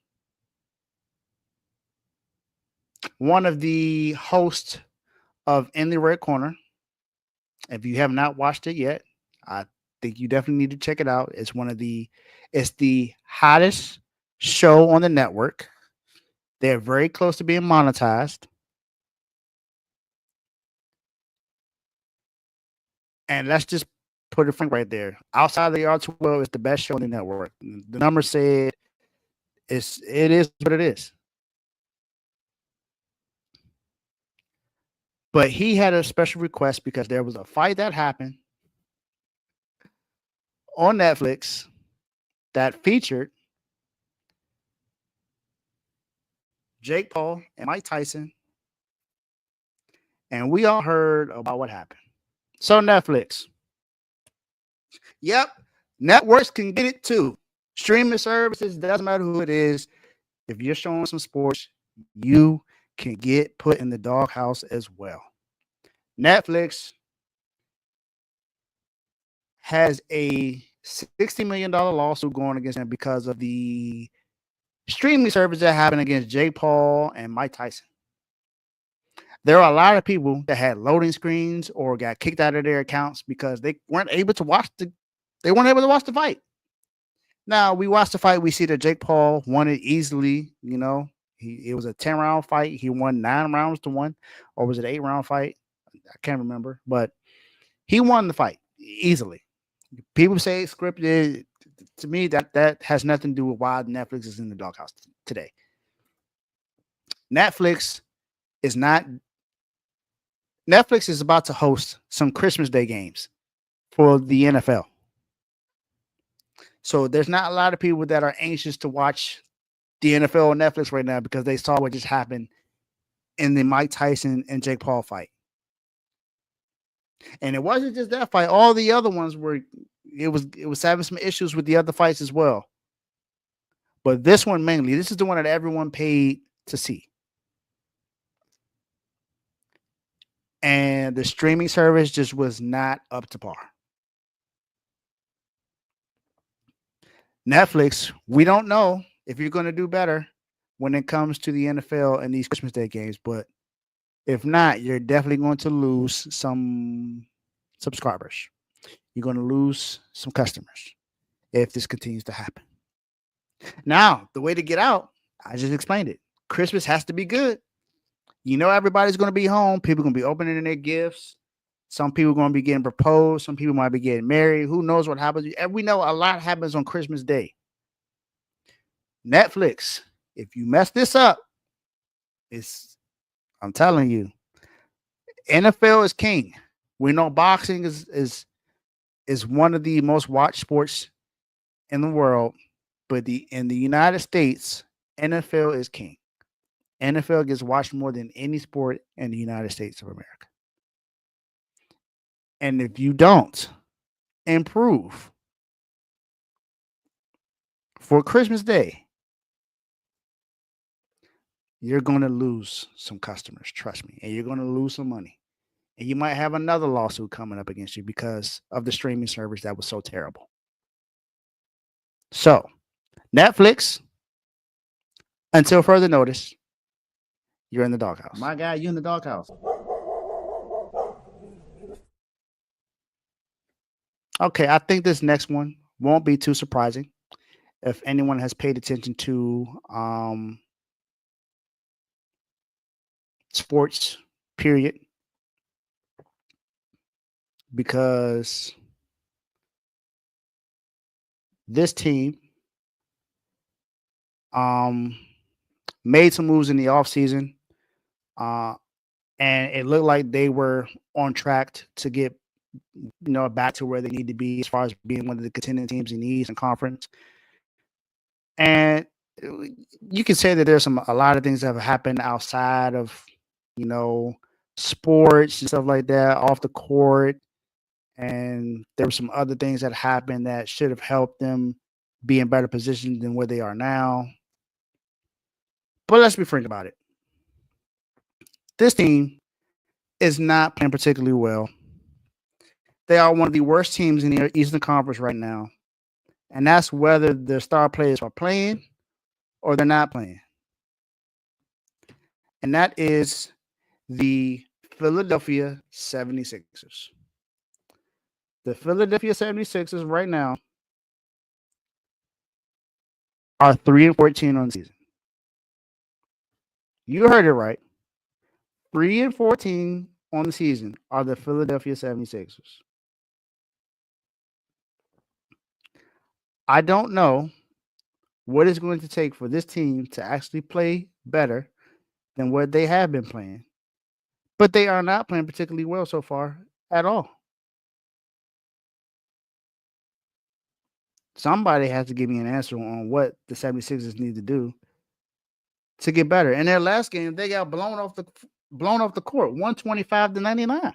B: one of the hosts of In the Red Corner. If you have not watched it yet, I think you definitely need to check it out. It's the hottest show on the network. They're very close to being monetized. And let's just put it right there. Outside of the R2L, it's the best show on the network. The numbers say it is what it is. But he had a special request because there was a fight that happened on Netflix that featured Jake Paul and Mike Tyson. And we all heard about what happened. So Netflix. Yep. Networks can get it too. Streaming services, doesn't matter who it is. If you're showing some sports, you can get put in the doghouse as well. Netflix has a $60 million lawsuit going against them because of the streaming service that happened against Jake Paul and Mike Tyson. There are a lot of people that had loading screens or got kicked out of their accounts because they weren't able to watch the fight. Now, we watched the fight. We see that Jake Paul won it easily. It was a 10-round fight. He won 9 rounds to 1. Or was it an 8-round fight? I can't remember. But he won the fight easily. People say it's scripted. To me, that has nothing to do with why Netflix is in the doghouse today. Netflix is about to host some Christmas Day games for the NFL. So there's not a lot of people that are anxious to watch the NFL on Netflix right now because they saw what just happened in the Mike Tyson and Jake Paul fight. And it wasn't just that fight. All the other ones it was having some issues with the other fights as well. But this one mainly, this is the one that everyone paid to see. and the streaming service just was not up to par. Netflix, we don't know if you're going to do better when it comes to the NFL and these Christmas Day games, but if not, you're definitely going to lose some subscribers. You're going to lose some customers if this continues to happen. Now, the way to get out, I just explained it. Christmas has to be good. You know, everybody's going to be home. People are going to be opening their gifts. Some people are going to be getting proposed. Some people might be getting married. Who knows what happens? And we know a lot happens on Christmas Day. Netflix, if you mess this up, I'm telling you, NFL is king. We know boxing is one of the most watched sports in the world, but in the United States, NFL is king. NFL gets watched more than any sport in the United States of America. And if you don't improve for Christmas Day, you're going to lose some customers, trust me, and you're going to lose some money. And you might have another lawsuit coming up against you because of the streaming service that was so terrible. So, Netflix, until further notice, you're in the doghouse. My guy, you in the doghouse. Okay, I think this next one won't be too surprising if anyone has paid attention to sports, period, because this team made some moves in the offseason, and it looked like they were on track to get back to where they need to be as far as being one of the contending teams in the Eastern Conference. And you can say that there's a lot of things that have happened outside of sports and stuff like that off the court, and there were some other things that happened that should have helped them be in better position than where they are now. But let's be frank about it. This team is not playing particularly well. They are one of the worst teams in the Eastern Conference right now. And that's whether the star players are playing or they're not playing. And that is the Philadelphia 76ers. The Philadelphia 76ers right now are 3-14 on the season. You heard it right. 3-14 on the season are the Philadelphia 76ers. I don't know what it's going to take for this team to actually play better than what they have been playing. But they are not playing particularly well so far at all. Somebody has to give me an answer on what the 76ers need to do to get better. In their last game, they got blown off the court, 125-99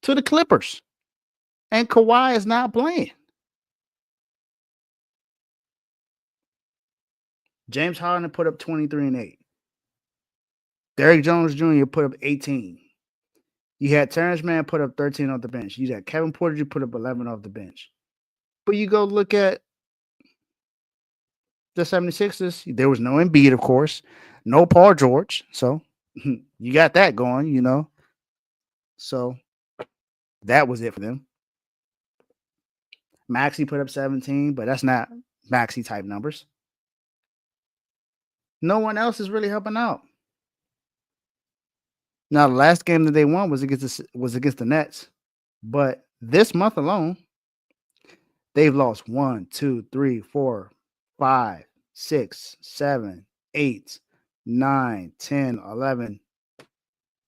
B: to the Clippers. And Kawhi is not playing. James Harden put up 23 and 8. Derrick Jones Jr. put up 18. You had Terrence Mann put up 13 off the bench. You had Kevin Porter put up 11 off the bench. But you go look at the 76ers, there was no Embiid, of course, no Paul George. So you got that going, So that was it for them. Maxey put up 17, but that's not Maxey type numbers. No one else is really helping out. Now, the last game that they won was against the Nets, but this month alone, they've lost 1, 2, 3, 4, 5, 6, 7, 8, 9, 10, 11.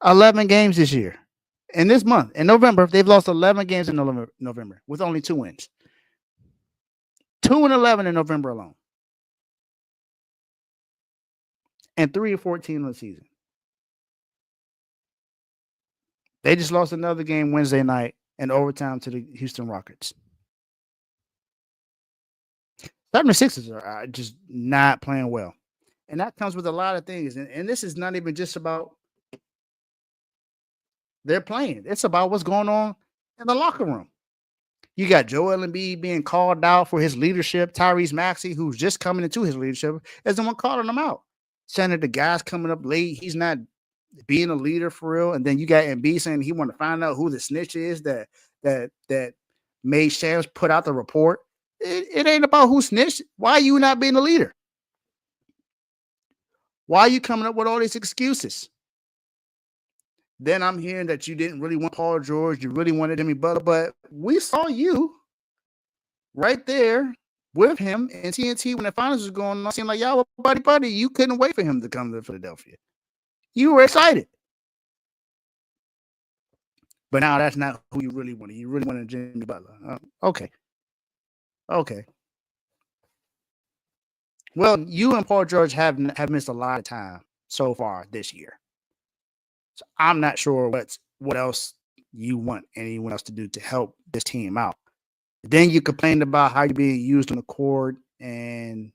B: 11 games this year. In this month, in November, they've lost 11 games in November with only 2 wins. 2-11 in November alone. And 3-14 on the season. They just lost another game Wednesday night in overtime to the Houston Rockets. 76ers are just not playing well. And that comes with a lot of things. And this is not even just about they're playing. It's about what's going on in the locker room. You got Joel Embiid being called out for his leadership. Tyrese Maxey, who's just coming into his leadership, is the one calling him out. Saying that the guy's coming up late. He's not being a leader for real. And then you got Embiid saying he want to find out who the snitch is that made Shams put out the report. It ain't about who snitched. Why are you not being a leader? Why are you coming up with all these excuses? Then I'm hearing that you didn't really want Paul George. You really wanted Jimmy Butler. But we saw you right there with him in TNT when the finals was going on. It seemed like y'all were buddy. You couldn't wait for him to come to Philadelphia. You were excited. But now that's not who you really wanted. You really wanted Jimmy Butler. Okay. Well, you and Paul George have missed a lot of time so far this year. So I'm not sure what else you want anyone else to do to help this team out. Then you complained about how you're being used on the court and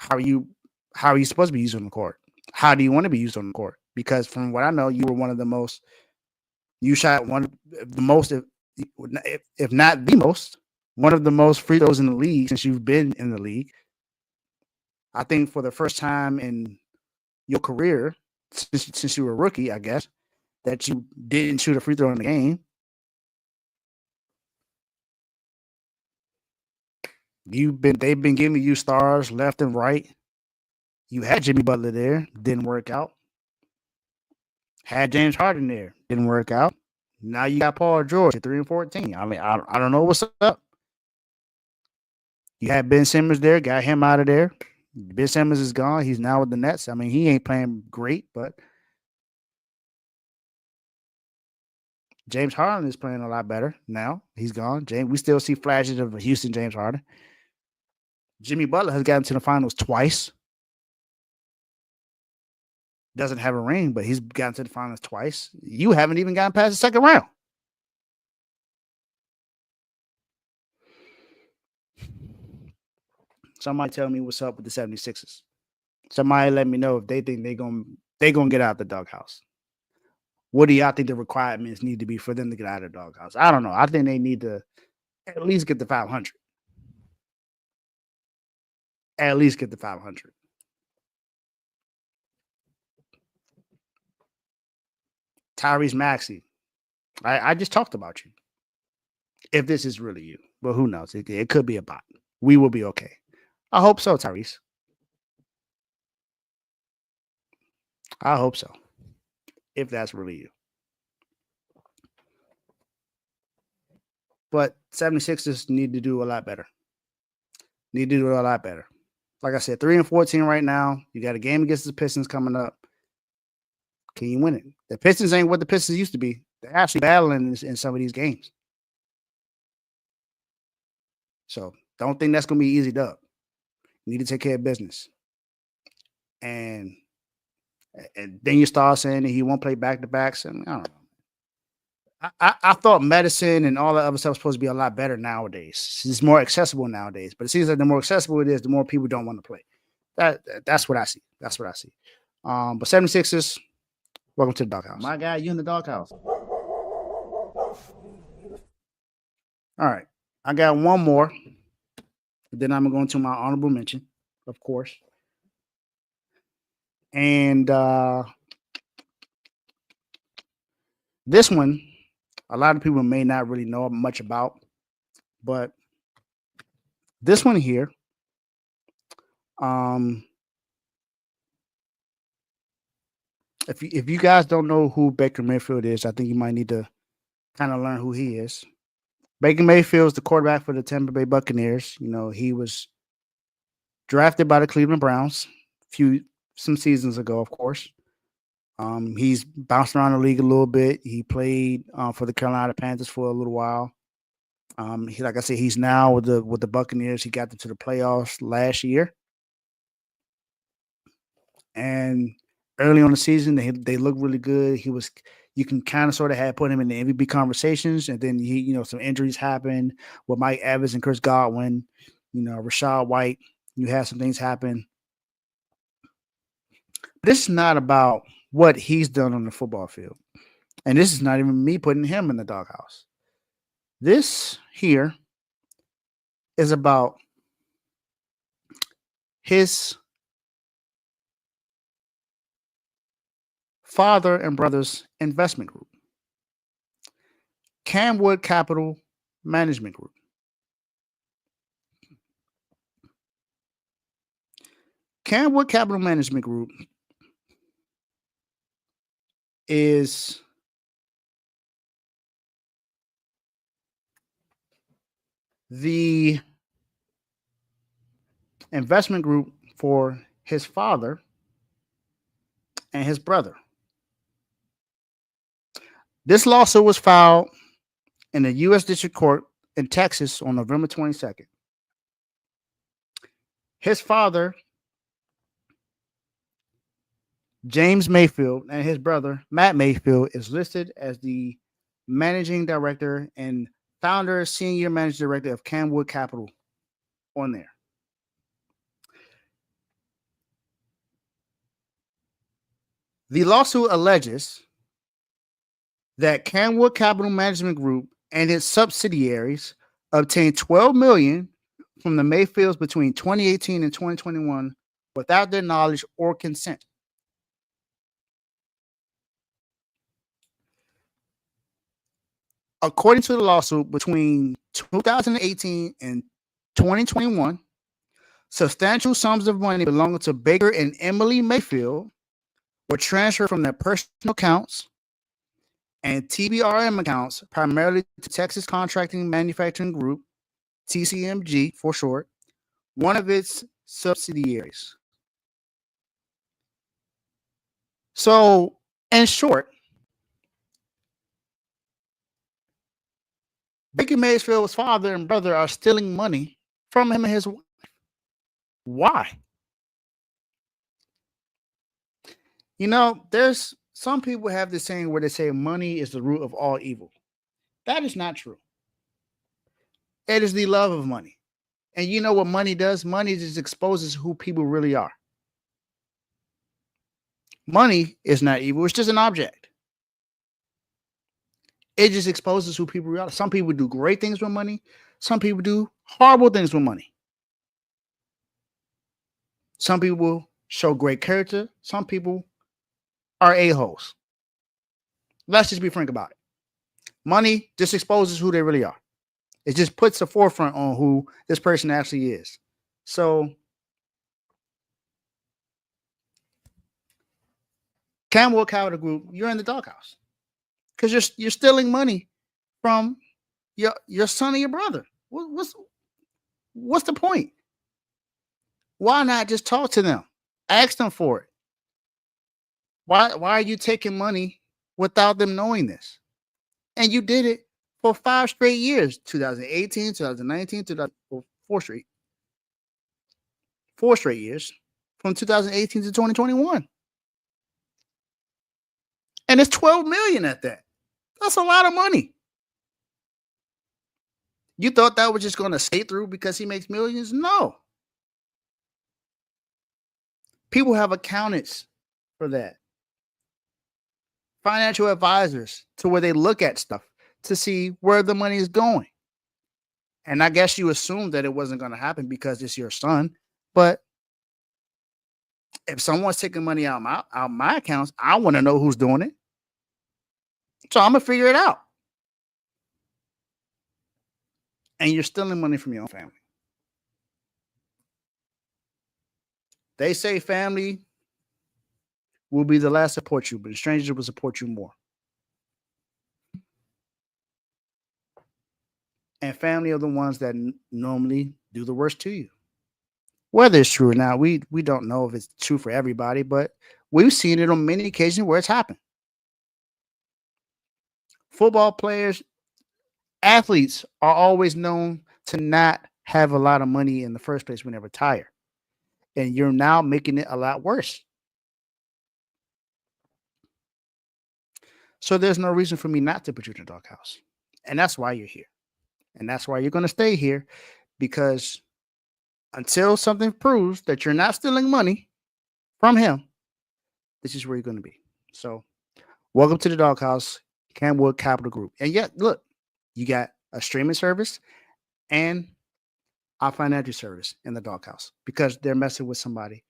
B: how are you supposed to be used on the court? How do you want to be used on the court? Because from what I know, you were one of the most. You shot one of the most, if not the most, one of the most free throws in the league since you've been in the league. I think for the first time in your career, since you were a rookie, I guess, that you didn't shoot a free throw in the game. They've been giving you stars left and right. You had Jimmy Butler there, didn't work out. Had James Harden there, didn't work out. Now you got Paul George at 3-14. I mean, I don't know what's up. You had Ben Simmons there, got him out of there. Ben Simmons is gone. He's now with the Nets. I mean, he ain't playing great, but James Harden is playing a lot better now. He's gone. We still see flashes of Houston James Harden. Jimmy Butler has gotten to the finals twice. Doesn't have a ring, but he's gotten to the finals twice. You haven't even gotten past the second round. Somebody tell me what's up with the 76ers. Somebody let me know if they think they're gonna get out of the doghouse. What do y'all think the requirements need to be for them to get out of the doghouse? I don't know. I think they need to at least get the 500. At least get the 500. Tyrese Maxey. I just talked about you. If this is really you. But who knows? It could be a bot. We will be okay. I hope so, Tyrese. I hope so. If that's really you. But 76ers need to do a lot better. Like I said, 3-14 right now. You got a game against the Pistons coming up. Can you win it? The Pistons ain't what the Pistons used to be. They're actually battling in some of these games. So don't think that's going to be easy dub. You need to take care of business. And then you start saying that he won't play back-to-backs. And I don't know. I thought medicine and all that other stuff was supposed to be a lot better nowadays. It's more accessible nowadays. But it seems like the more accessible it is, the more people don't want to play. That's what I see. But 76ers, welcome to the doghouse. My guy, you in the doghouse. All right. I got one more. Then I'm going to my honorable mention, of course. And this one, a lot of people may not really know much about, but this one here, if you guys don't know who Baker Mayfield is, I think you might need to kind of learn who he is. Baker Mayfield is the quarterback for the Tampa Bay Buccaneers. You know, he was drafted by the Cleveland Browns some seasons ago, of course. He's bounced around the league a little bit. He played for the Carolina Panthers for a little while. Like I said, he's now with the Buccaneers. He got them to the playoffs last year. And early on the season, they looked really good. You can kind of sort of put him in the MVP conversations, and then some injuries happened with Mike Evans and Chris Godwin, Rashad White. You had some things happen. This is not about what he's done on the football field. And this is not even me putting him in the doghouse. This here is about his father and brother's investment group, Camwood Capital Management Group. Camwood Capital Management Group is the investment group for his father and his brother. This lawsuit was filed in the U.S. District Court in Texas on November 22nd. His father, James Mayfield, and his brother, Matt Mayfield, is listed as the managing director and founder, senior managing director of Camwood Capital on there. The lawsuit alleges that Camwood Capital Management Group and its subsidiaries obtained $12 million from the Mayfields between 2018 and 2021 without their knowledge or consent. According to the lawsuit, between 2018 and 2021, substantial sums of money belonging to Baker and Emily Mayfield were transferred from their personal accounts and TBRM accounts, primarily to Texas Contracting Manufacturing Group, TCMG for short, one of its subsidiaries. So, in short, Baker Mayfield's father and brother are stealing money from him and his wife. Why? You know, there's some people have this saying where they say money is the root of all evil. That is not true. It is the love of money. And you know what money does? Money just exposes who people really are. Money is not evil. It's just an object. It just exposes who people really are. Some people do great things with money. Some people do horrible things with money. Some people show great character. Some people are a-holes. Let's just be frank about it. Money just exposes who they really are. It just puts a forefront on who this person actually is. So, Camwood Capital Group, you're in the doghouse because you're stealing money from your son and your brother. What's the point? Why not just talk to them? Ask them for it. Why are you taking money without them knowing this? And you did it for 5 straight years, 2018, 2019, 4 straight. 4 straight years from 2018 to 2021. And it's $12 million at that. That's a lot of money. You thought that was just going to stay through because he makes millions? No. People have accountants for that. Financial advisors to where they look at stuff to see where the money is going. And I guess you assumed that it wasn't going to happen because it's your son. But if someone's taking money out my accounts, I want to know who's doing it. So I'm going to figure it out. And you're stealing money from your own family. They say family will be the last to support you, but strangers will support you more. And family are the ones that normally do the worst to you. Whether it's true or not, we don't know if it's true for everybody, but we've seen it on many occasions where it's happened. Football players, athletes are always known to not have a lot of money in the first place when they retire. And you're now making it a lot worse. So there's no reason for me not to put you in the doghouse. And that's why you're here. And that's why you're going to stay here, because until something proves that you're not stealing money from him, this is where you're going to be. So, welcome to the Doghouse, Camwood Capital Group. And yet, look, you got a streaming service and our financial service in the Doghouse because they're messing with somebody.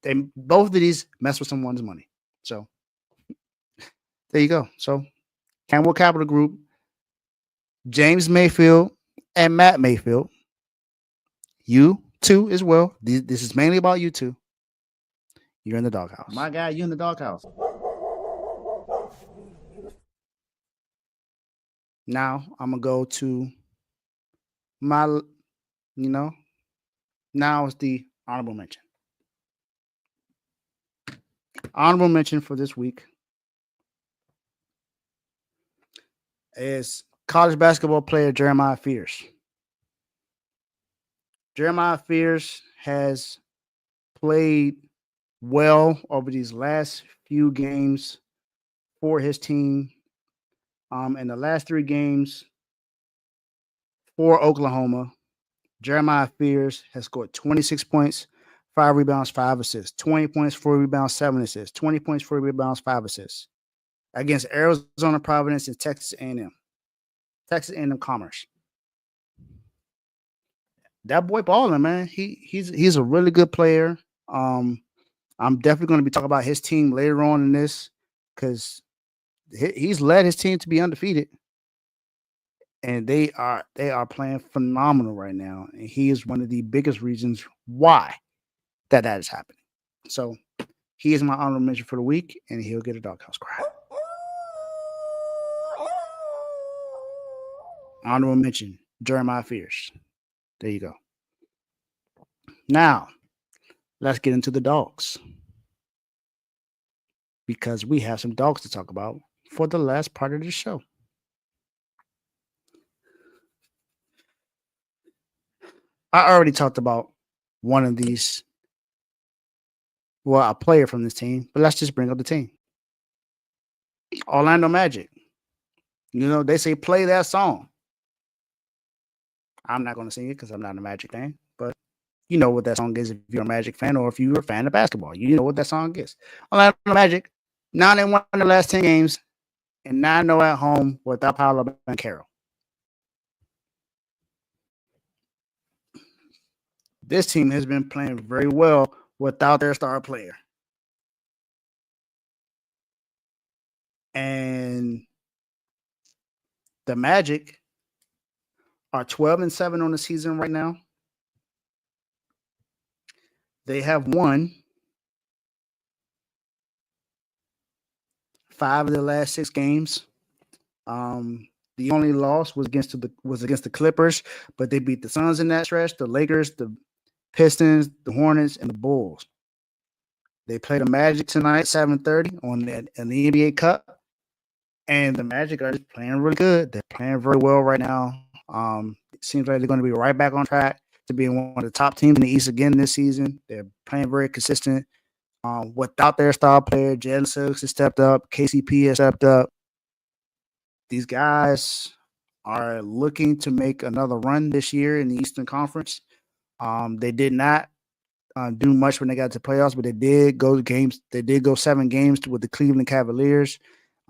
B: They both of these mess with someone's money. So there you go. So Camwood Capital Group, James Mayfield and Matt Mayfield. You too as well. This is mainly about you two. You're in the Doghouse. My guy, you in the Doghouse. Now I'm gonna go to my, you know, now it's the honorable mention. Honorable mention for this week is college basketball player Jeremiah Fears. Jeremiah Fears has played well over these last few games for his team. In the last 3 games for Oklahoma, Jeremiah Fears has scored 26 points, 5 rebounds, 5 assists, 20 points, 4 rebounds, 7 assists, 20 points, 4 rebounds, 5 assists against Arizona Providence and Texas A&M. Texas A&M Commerce. That boy balling, man. He's a really good player. I'm definitely going to be talking about his team later on in this because he's led his team to be undefeated, and they are playing phenomenal right now. And he is one of the biggest reasons why that is happening. So he is my honorable mention for the week, and he'll get a doghouse cry. Honorable mention, Jeremiah Fears. There you go. Now, let's get into the dogs. Because we have some dogs to talk about for the last part of the show. I already talked about one of these, well, a player from this team, but let's just bring up the team. Orlando Magic. You know, they say play that song. I'm not going to sing it because I'm not a Magic fan, but you know what that song is if you're a Magic fan or if you're a fan of basketball. You know what that song is. Orlando Magic, 9-1 in the last 10 games, and 9-0 at home without Paolo Banchero. This team has been playing very well without their star player. And the Magic are 12-7 on the season right now. They have won 5 of their last 6 games. The only loss was against the Clippers, but they beat the Suns in that stretch, the Lakers, the Pistons, the Hornets, and the Bulls. They play the Magic tonight, 7:30 on the NBA Cup, and the Magic are just playing really good. They're playing very well right now. It seems like they're going to be right back on track to being one of the top teams in the East again this season. They're playing very consistent. Without their star player, Jalen Suggs has stepped up. KCP has stepped up. These guys are looking to make another run this year in the Eastern Conference. They did not do much when they got to playoffs, but they did go to games. They did go 7 games with the Cleveland Cavaliers,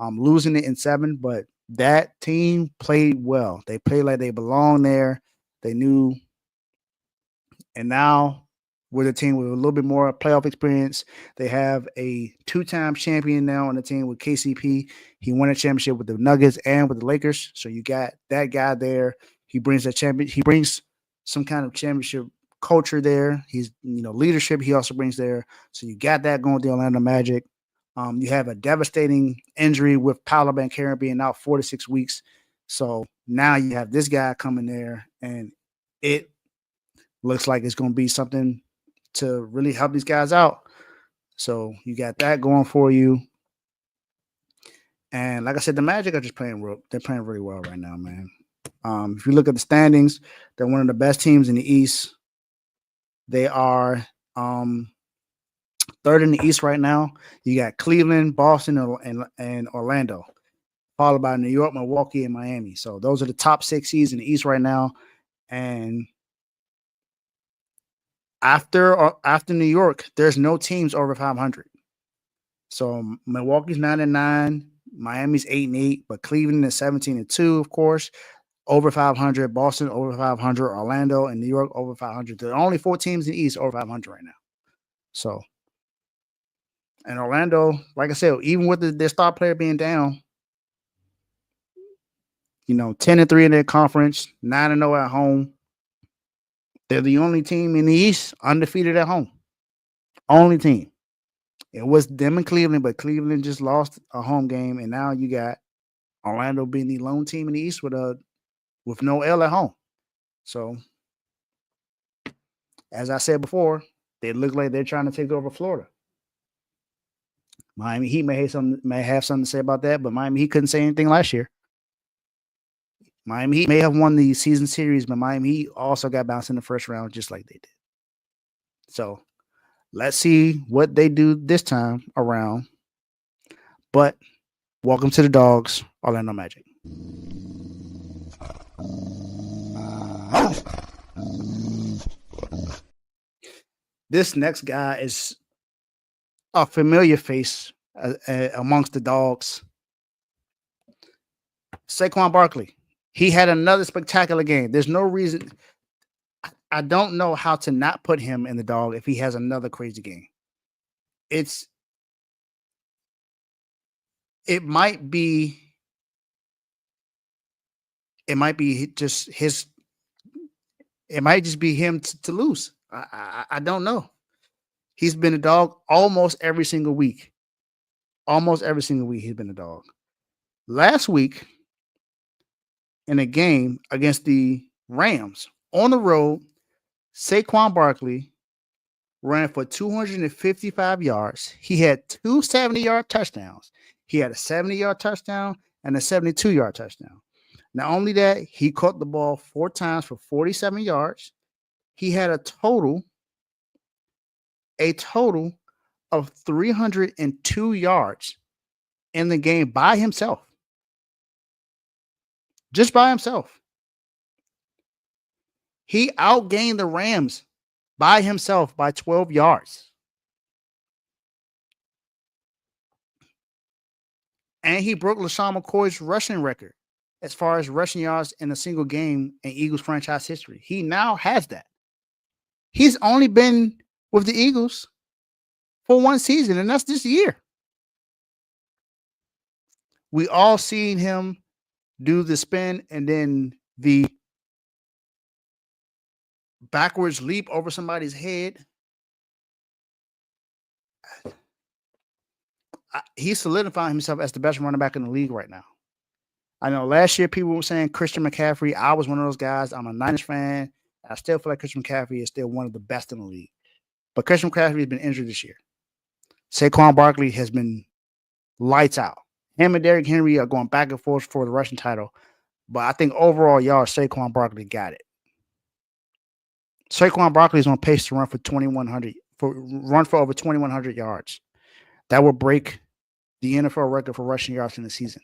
B: losing it in 7. But that team played well. They played like they belong there. They knew, and now with a team with a little bit more playoff experience, they have a 2-time champion now on the team with KCP. He won a championship with the Nuggets and with the Lakers. So you got that guy there. He brings a champion. He brings some kind of championship culture there. He's, leadership he also brings there. So you got that going with the Orlando Magic. You have a devastating injury with Paolo Banchero being out 4 to 6 weeks. So now you have this guy coming there, and it looks like it's going to be something to really help these guys out. So you got that going for you. And like I said, the Magic are just they're playing really well right now, man. If you look at the standings, they're one of the best teams in the East. They are 3rd in the East right now. You got Cleveland, Boston, and Orlando, followed by New York, Milwaukee, and Miami. So those are the top 6 seeds in the East right now. And after New York, there's no teams over 500. So Milwaukee's 9-9, Miami's 8-8, but Cleveland is 17-2, of course. Over 500, Boston over 500, Orlando and New York over 500. There are only 4 teams in the East over 500 right now. So, and Orlando, like I said, even with their star player being down, 10-3 in their conference, 9-0 at home. They're the only team in the East undefeated at home. Only team. It was them and Cleveland, but Cleveland just lost a home game, and now you got Orlando being the lone team in the East with no L at home. So, as I said before, they look like they're trying to take over Florida. Miami Heat may have something to say about that, but Miami Heat couldn't say anything last year. Miami Heat may have won the season series, but Miami Heat also got bounced in the first round just like they did. So let's see what they do this time around. But welcome to the Dogs, Orlando Magic. This next guy is a familiar face amongst the Dogs. Saquon Barkley. He had another spectacular game. There's no reason. I don't know how to not put him in the dog if he has another crazy game. It might be just his. It might just be him to lose. I don't know. He's been a dog almost every single week. Almost every single week he's been a dog. Last week, in a game against the Rams on the road, Saquon Barkley ran for 255 yards. He had 2 70-yard touchdowns. He had a 70-yard touchdown and a 72-yard touchdown. Not only that, he caught the ball 4 times for 47 yards. He had a total of 302 yards in the game by himself. Just by himself. He outgained the Rams by himself by 12 yards. And he broke LaShawn McCoy's rushing record as far as rushing yards in a single game in Eagles franchise history. He now has that. He's only been with the Eagles for 1 season, and that's this year. We all seen him do the spin and then the backwards leap over somebody's head. He's solidifying himself as the best running back in the league right now. I know last year people were saying Christian McCaffrey. I was one of those guys. I'm a Niners fan. I still feel like Christian McCaffrey is still one of the best in the league. But Christian McCaffrey has been injured this year. Saquon Barkley has been lights out. Him and Derrick Henry are going back and forth for the rushing title. But I think overall, Saquon Barkley got it. Saquon Barkley is on pace to run for over 2,100 yards. That will break the NFL record for rushing yards in the season.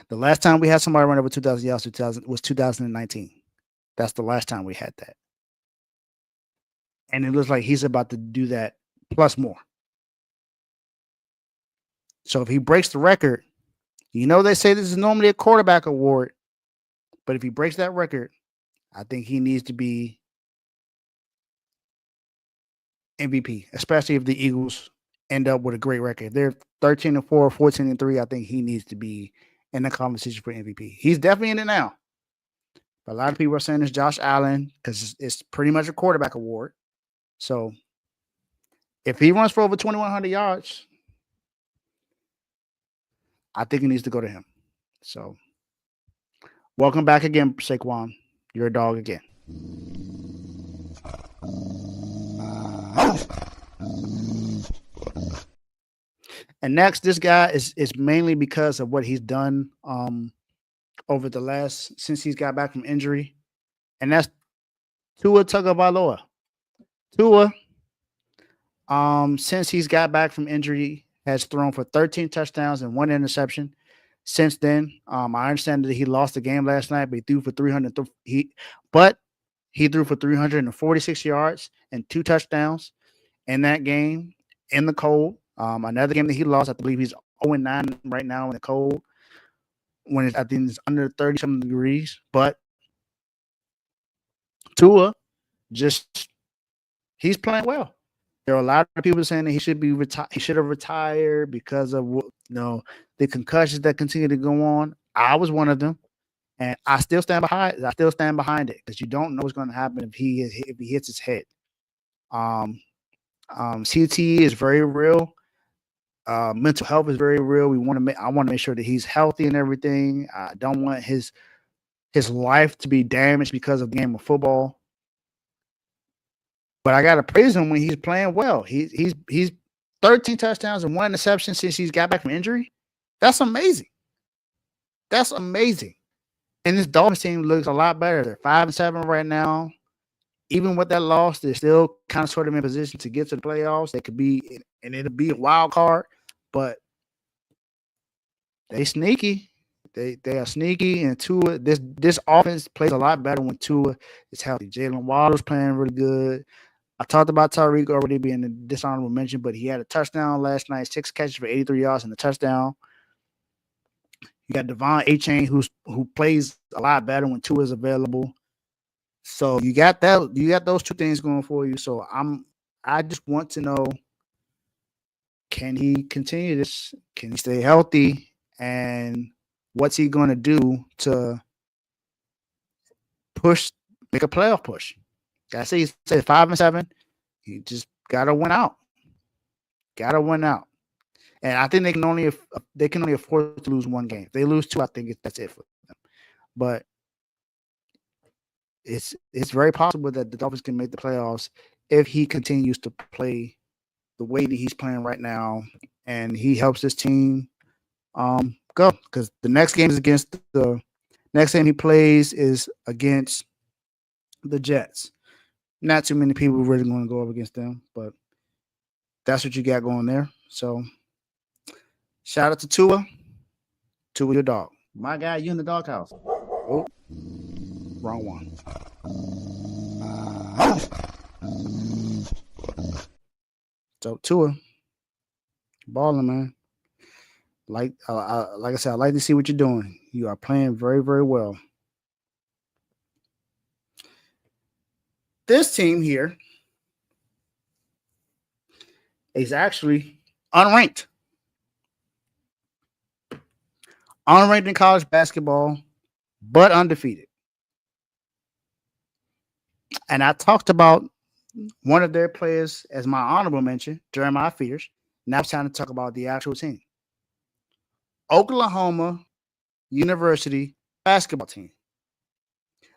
B: The last time we had somebody run over 2,000 yards was 2019. That's the last time we had that. And it looks like he's about to do that plus more. So if he breaks the record, they say this is normally a quarterback award, but if he breaks that record, I think he needs to be MVP, especially if the Eagles end up with a great record. They're 13-4, 14-3. I think he needs to be in the conversation for MVP. He's definitely in it now. But a lot of people are saying it's Josh Allen because it's pretty much a quarterback award. So if he runs for over 2,100 yards, I think it needs to go to him. So welcome back again, Saquon. You're a dog again. And next, this guy is mainly because of what he's done over since he's got back from injury. And that's Tua Tagovailoa. Tua, since he's got back from injury, has thrown for 13 touchdowns and 1 interception. Since then, I understand that he lost the game last night, but he threw for 346 yards and 2 touchdowns in that game. in the cold. Another game that he lost, I believe he's 0-9 right now in the cold. I think it's under 30 something degrees. But Tua just he's playing well. There are a lot of people saying that he should be he should have retired because of the concussions that continue to go on. I was one of them, and I still stand behind. I still stand behind it because you don't know what's going to happen if he hits his head. CTE is very real. Mental health is very real. I want to make sure that he's healthy and everything. I don't want his life to be damaged because of the game of football. But I gotta praise him when he's playing well. He's 13 touchdowns and 1 interception since he's got back from injury. That's amazing. That's amazing. And this Dolphins team looks a lot better. They're 5-7 right now. Even with that loss, they're still kind of sort of in position to get to the playoffs. They could be, and it'll be a wild card, but they sneaky. They are sneaky, and Tua. This offense plays a lot better when Tua is healthy. Jalen Waddle's playing really good. I talked about Tyreek already being a dishonorable mention, but he had a touchdown last night, 6 catches for 83 yards and a touchdown. You got Devon Achane, who plays a lot better when Tua is available. So you got that. You got those two things going for you. So I just want to know, can he continue this? Can he stay healthy? And what's he going to do to make a playoff push? I say he's 5-7. He just gotta win out. Gotta win out. And I think they can only afford to lose one game. If they lose 2, I think that's it for them. But it's very possible that the Dolphins can make the playoffs if he continues to play the way that he's playing right now, and he helps his team go. Because the next game he plays is against the Jets. Not too many people really going to go up against them, but that's what you got going there. So, shout out to Tua. Tua, your dog. My guy, you in the doghouse. Oh, wrong one. So, Tua, balling, man. Like I said, I like to see what you're doing. You are playing very, very well. This team here is actually unranked. Unranked in college basketball, but undefeated. And I talked about one of their players as my honorable mention, Jeremiah Fears. Now it's time to talk about the actual team. Oklahoma University basketball team.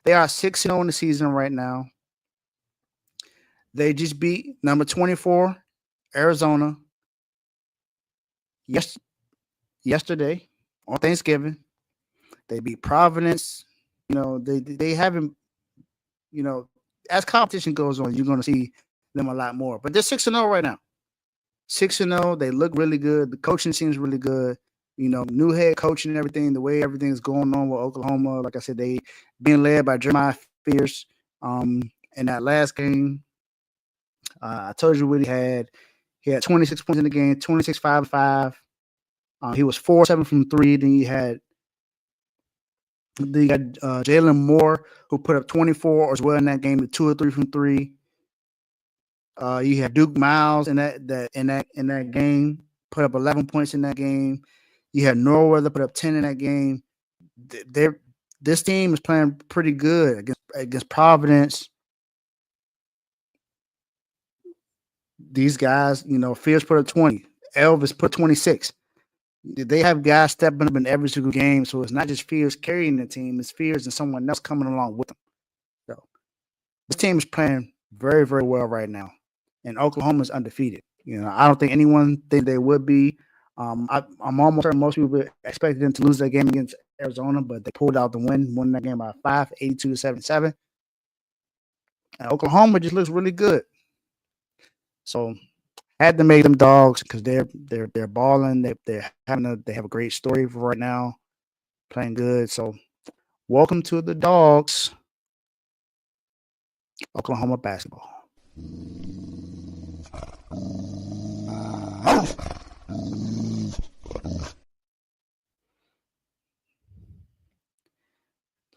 B: They are 6-0 in the season right now. They just beat number 24, Arizona, yesterday on Thanksgiving. They beat Providence. They haven't, as competition goes on, you're going to see them a lot more. But they're 6-0 right now. 6-0. They look really good. The coaching seems really good. New head coaching and everything, the way everything's going on with Oklahoma. Like I said, they being led by Jeremiah Fears in that last game. I told you what he had. He had 26 points in the game, 26, 5-5. He was 4-7 from 3. Then you had Jalen Moore, who put up 24 as well in that game, the 2 or 3 from 3. You had Duke Miles in that game, put up 11 points in that game. You had Norweather put up 10 in that game. This team is playing pretty good against Providence. These guys, Fears put up 20. Elvis put 26. They have guys stepping up in every single game, so it's not just Fears carrying the team. It's Fears and someone else coming along with them. So this team is playing very, very well right now, and Oklahoma is undefeated. I don't think anyone think they would be. I'm almost certain most people expected them to lose that game against Arizona, but they pulled out the won that game by 5, 82-77. And Oklahoma just looks really good. So had to make them dogs because they're balling. They have a great story for right now, playing good. So welcome to the Dogs, Oklahoma basketball.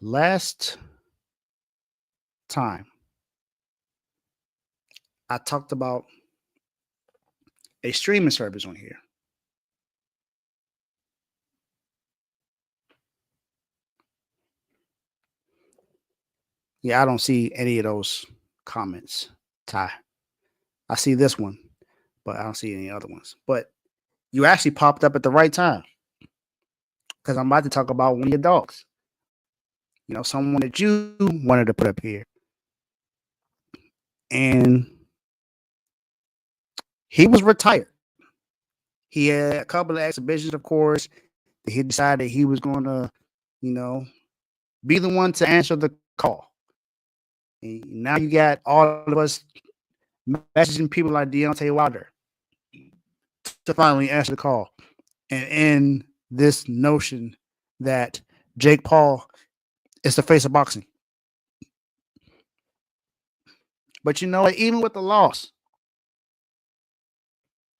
B: Last time I talked about a streaming service on here. Yeah, I don't see any of those comments, Ty. I see this one, but I don't see any other ones. But you actually popped up at the right time because I'm about to talk about one of your dogs. You know, someone that you wanted to put up here. And he was retired. He had a couple of exhibitions, of course. He decided he was going to, you know, be the one to answer the call. And now you got all of us messaging people like Deontay Wilder to finally answer the call. And in this notion that Jake Paul is the face of boxing. But you know, even with the loss,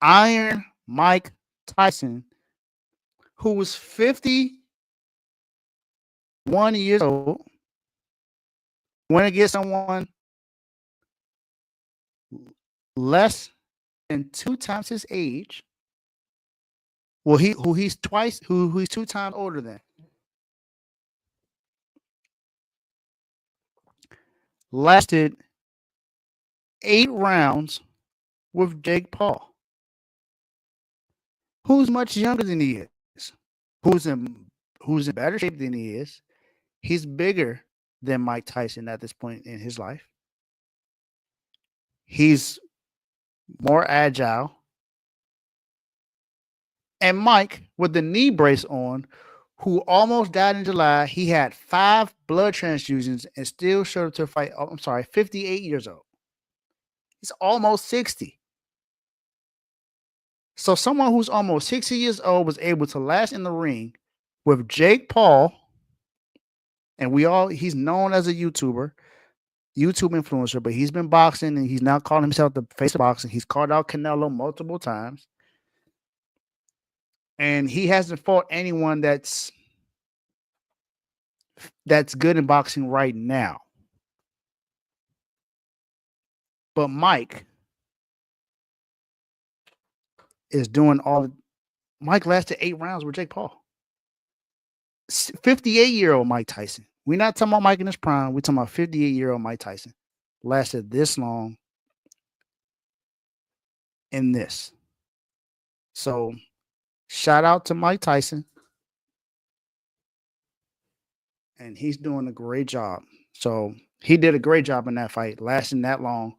B: Iron Mike Tyson, who was 51 years old, went against someone less than 2 times his age. Well, who he's 2 times older than. Lasted 8 rounds with Jake Paul, who's much younger than he is, who's in better shape than he is. He's bigger than Mike Tyson at this point in his life. He's more agile. And Mike, with the knee brace on, who almost died in July, he had 5 blood transfusions and still showed up to a fight. Oh, I'm sorry, 58 years old. He's almost 60. So someone who's almost 60 years old was able to last in the ring with Jake Paul. And he's known as a YouTube influencer, but he's been boxing and he's now calling himself the face of boxing. He's called out Canelo multiple times. And he hasn't fought anyone that's good in boxing right now. But Mike is doing Mike lasted 8 rounds with Jake Paul. 58-year-old Mike Tyson. We're not talking about Mike in his prime. We're talking about 58-year-old Mike Tyson. Lasted this long in this. So, shout out to Mike Tyson. And he's doing a great job. So, he did a great job in that fight, lasting that long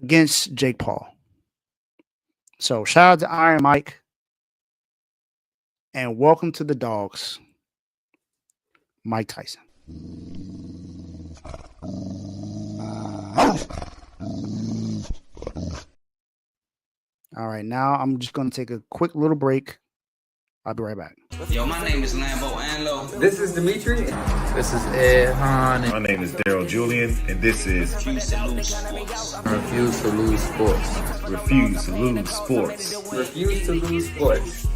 B: against Jake Paul. So, shout out to Iron Mike. And welcome to the dogs, Mike Tyson. All right, now I'm just going to take a quick little break. I'll be right back.
A: Yo, my name is Lambo Anlo.
C: This is Dimitri.
D: This is Ed Hahn.
E: My name is Daryl Julian, and this is
A: Refuse to lose sports.
D: Refuse to lose sports.
E: Refuse to Lose Sports.
C: Refuse to lose sports.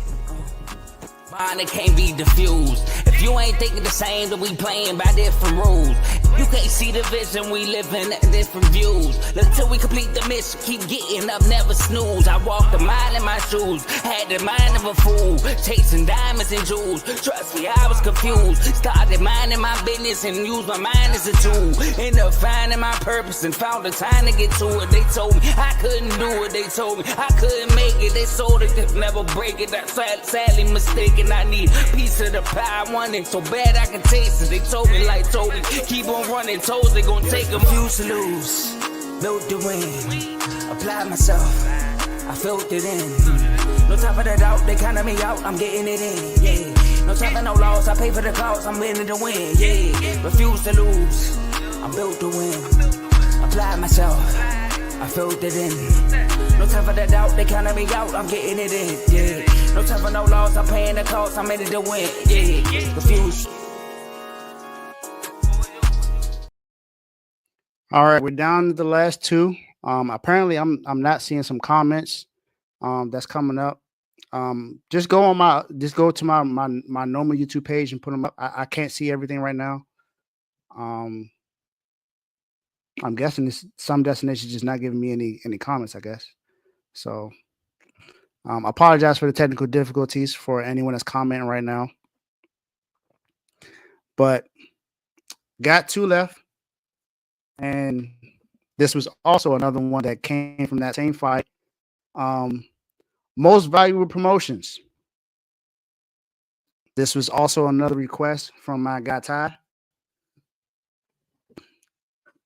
A: Mine it can't be diffused. If you ain't thinking the same, then we playing by different rules. You can't see the vision, we living at different views. Until we complete the mission, keep getting up, never snooze. I walked a mile in my shoes, had the mind of a fool, chasing diamonds and jewels. Trust me, I was confused. Started minding my business and used my mind as a tool. Ended up finding my purpose and found the time to get to it. They told me I couldn't do it. They told me I couldn't make it. They sold it, could never break it. That's sadly mistaken. I need a piece of the pie. I want it so bad I can taste it. They told me like told me, keep on running toes, they gon' take them. Refuse to lose, built to win. Apply myself, I felt it in. No time for the doubt, they counted me out, I'm getting it in, yeah. No time for no loss, I pay for the cause, I'm winning to win, yeah. Refuse to lose, I'm built to win. Apply myself, I felt it in. No time for the doubt, they counted me out, I'm getting it in, yeah. No time for no loss, I'm paying the cost, I'm in it to win, yeah. Refuse.
B: All right, we're down to the last 2. Apparently, I'm not seeing some comments that's coming up. Just go to my normal YouTube page and put them up. I can't see everything right now. Um, I'm guessing this some destinations just not giving me any comments, I guess. So I apologize for the technical difficulties for anyone that's commenting right now. But got two left. And this was also another one that came from that same fight. Most valuable promotions. This was also another request from my guy Ty.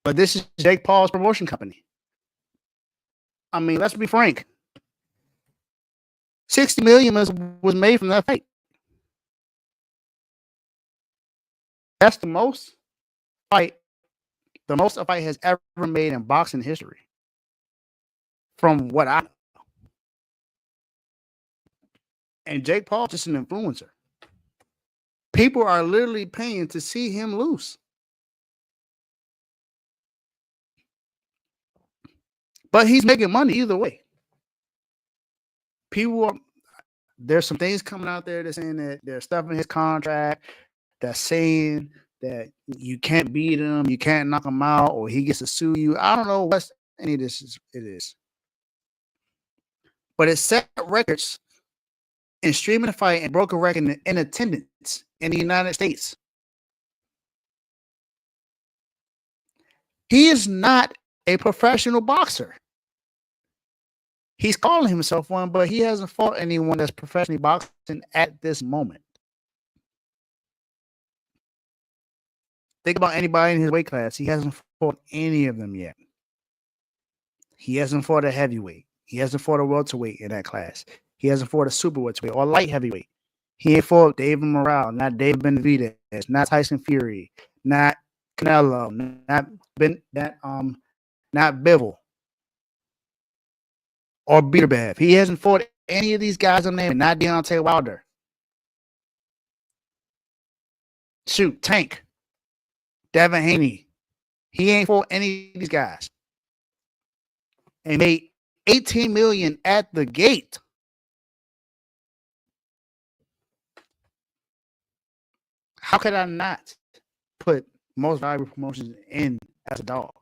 B: But this is Jake Paul's promotion company. I mean, let's be frank. 60 million was made from that fight. That's the most a fight has ever made in boxing history. From what I know. And Jake Paul just an influencer. People are literally paying to see him lose. But he's making money either way. There's some things coming out there that's saying that there's stuff in his contract that's saying that you can't beat him, you can't knock him out, or he gets to sue you. I don't know what any of this is. But it set records in streaming the fight and broke a record in attendance in the United States. He is not a professional boxer. He's calling himself one, but he hasn't fought anyone that's professionally boxing at this moment. Think about anybody in his weight class. He hasn't fought any of them yet. He hasn't fought a heavyweight. He hasn't fought a welterweight in that class. He hasn't fought a super welterweight or light heavyweight. He ain't fought David Morale, not David Benavidez, not Tyson Fury, not Canelo, not Bivol or Beterbiev. He hasn't fought any of these guys on name, not Deontay Wilder. Shoot, Tank, Devin Haney. He ain't fought any of these guys. And made $18 million at the gate. How could I not put most valuable promotions in as a dog?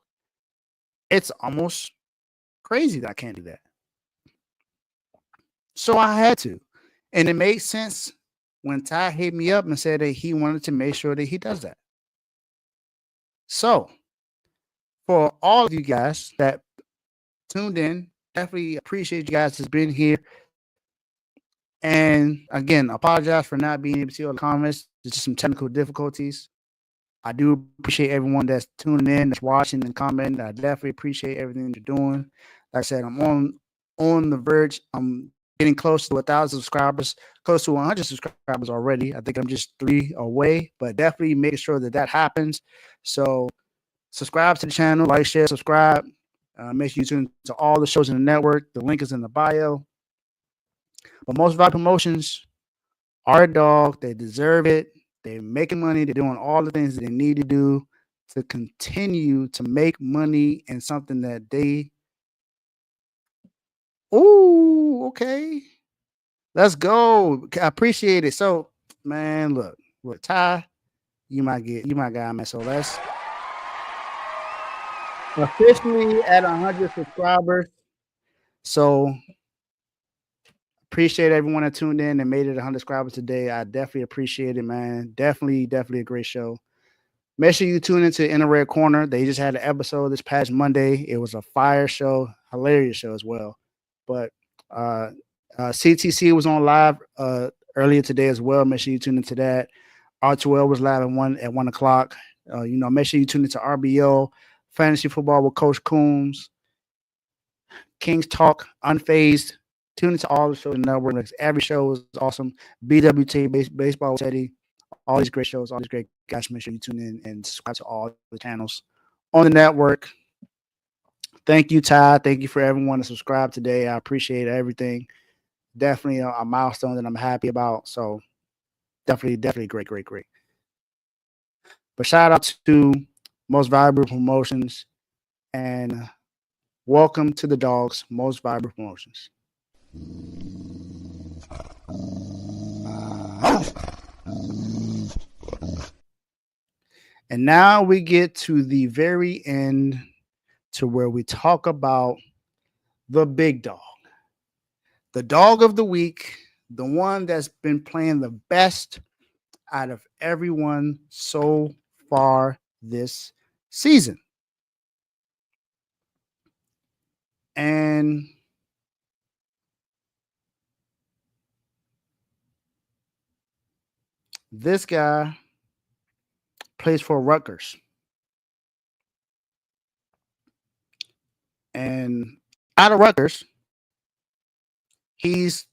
B: It's almost crazy that I can't do that. So I had to. And it made sense when Ty hit me up and said that he wanted to make sure that he does that. So, for all of you guys that tuned in, definitely appreciate you guys that's been here. And again, apologize for not being able to see all the comments. There's just some technical difficulties. I do appreciate everyone that's tuning in, that's watching and commenting. I definitely appreciate everything you're doing. Like I said, I'm on the verge. I'm getting close to 1,000 subscribers, close to 100 subscribers already. I think I'm just 3 away, but definitely make sure that happens. So subscribe to the channel, like, share, subscribe. Make sure you tune to all the shows in the network. The link is in the bio. But most valuable promotions are a dog. They deserve it. They're making money. They're doing all the things that they need to do to continue to make money in something that they. Ooh, okay. Let's go. I appreciate it. So, man, look, Ty, you might guy, man. So let's officially at 100 subscribers. So appreciate everyone that tuned in and made it 100 subscribers today. I definitely appreciate it, man. Definitely a great show. Make sure you tune into Inner Red Corner. They just had an episode this past Monday. It was a fire show, hilarious show as well. But CTC was on live earlier today as well. Make sure you tune into that. R2L was live at 1 o'clock. Make sure you tune into RBO, Fantasy Football with Coach Coombs, Kings Talk, Unfazed. Tune into all the shows in the network. Every show is awesome. BWT, Baseball with Teddy, all these great shows, all these great guys. Make sure you tune in and subscribe to all the channels on the network. Thank you, Ty. Thank you for everyone to subscribe today. I appreciate everything. Definitely a milestone that I'm happy about. So definitely great. But shout out to Most Valuable Promotions and welcome to the Dogs Most Valuable Promotions. And now we get to the very end to where we talk about the big dog, the dog of the week, the one that's been playing the best out of everyone so far this season. And this guy plays for Rutgers. And out of Rutgers, he's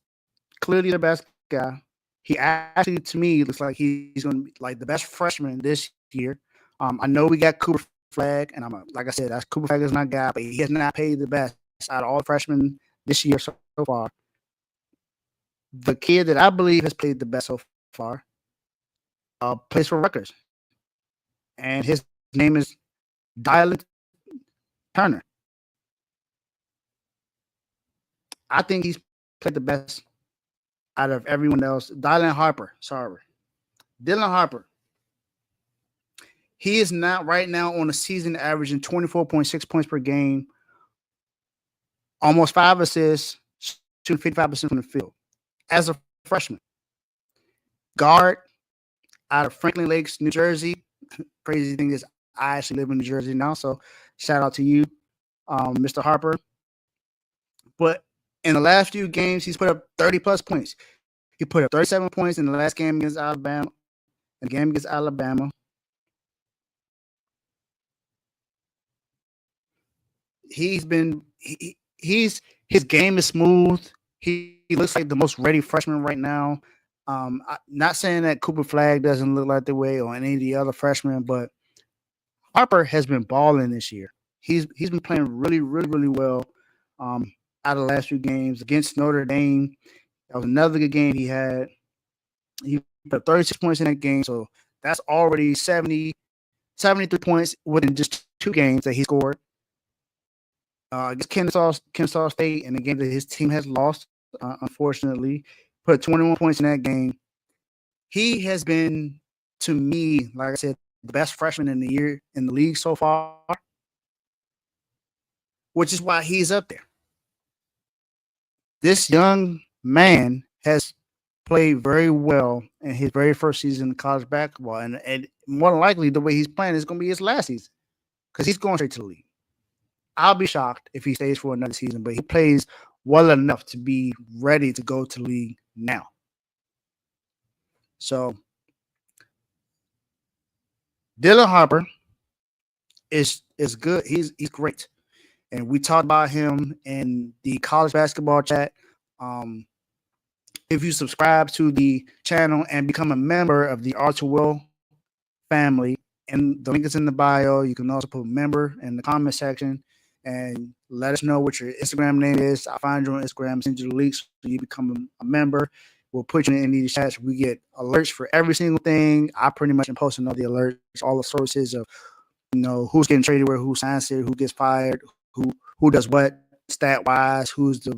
B: clearly the best guy. He actually, to me, looks like he's going to be like the best freshman this year. I know we got Cooper Flag, and like I said, that's Cooper Flag is my guy, but he has not paid the best out of all freshmen this year so far. The kid that I believe has played the best so far plays for Rutgers, and his name is Dylan Turner. I think he's played the best out of everyone else. Dylan Harper. He is not right now on a season averaging 24.6 points per game, almost 5 assists, shooting 55% from the field. As a freshman, guard out of Franklin Lakes, New Jersey. Crazy thing is, I actually live in New Jersey now, so shout out to you, Mr. Harper. But in the last few games, he's put up 30-plus points. He put up 37 points in the last game against Alabama. His game is smooth. He looks like the most ready freshman right now. Not saying that Cooper Flag doesn't look like the way or any of the other freshmen, but Harper has been balling this year. He's been playing really, really, really well. Out of the last few games against Notre Dame, that was another good game he had. He put 36 points in that game, so that's already 73 points within just 2 games that he scored. Against Kennesaw State in a game that his team has lost, unfortunately, put 21 points in that game. He has been, to me, like I said, the best freshman in the year in the league so far, which is why he's up there. This young man has played very well in his very first season of college basketball, and more than likely, the way he's playing is going to be his last season because he's going straight to the league. I'll be shocked if he stays for another season, but he plays well enough to be ready to go to the league now. So, Dylan Harper is good. He's great. And we talked about him in the college basketball chat. If you subscribe to the channel and become a member of the R2L family, and the link is in the bio, you can also put member in the comment section and let us know what your Instagram name is. I'll find you on Instagram, send you the links so you become a member. We'll put you in these chats. We get alerts for every single thing. I pretty much am posting all the alerts, all the sources of, who's getting traded where, who signs here, who gets fired, who does what stat wise, who's the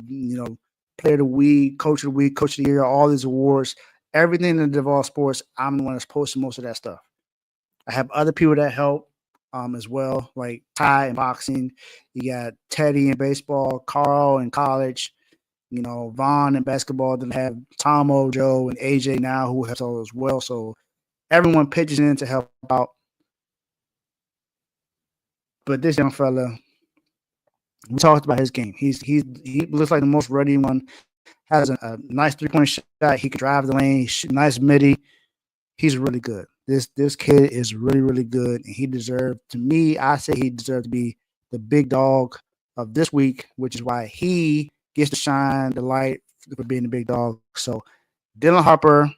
B: player of the week, coach of the week, coach of the year, all these awards, everything that involves sports. I'm the one that's posting most of that stuff. I have other people that help as well, like Ty in boxing. You got Teddy in baseball, Carl in college, Vaughn in basketball. Then have Tomo, Joe, and AJ now who helps all as well. So everyone pitches in to help out. But this young fella, we talked about his game. He looks like the most ready one. Has a nice 3-point shot. He can drive the lane. Nice midi. He's really good. This kid is really, really good, and he deserved. To me, I say he deserved to be the big dog of this week, which is why he gets to shine the light for being the big dog. So, Dylan Harper,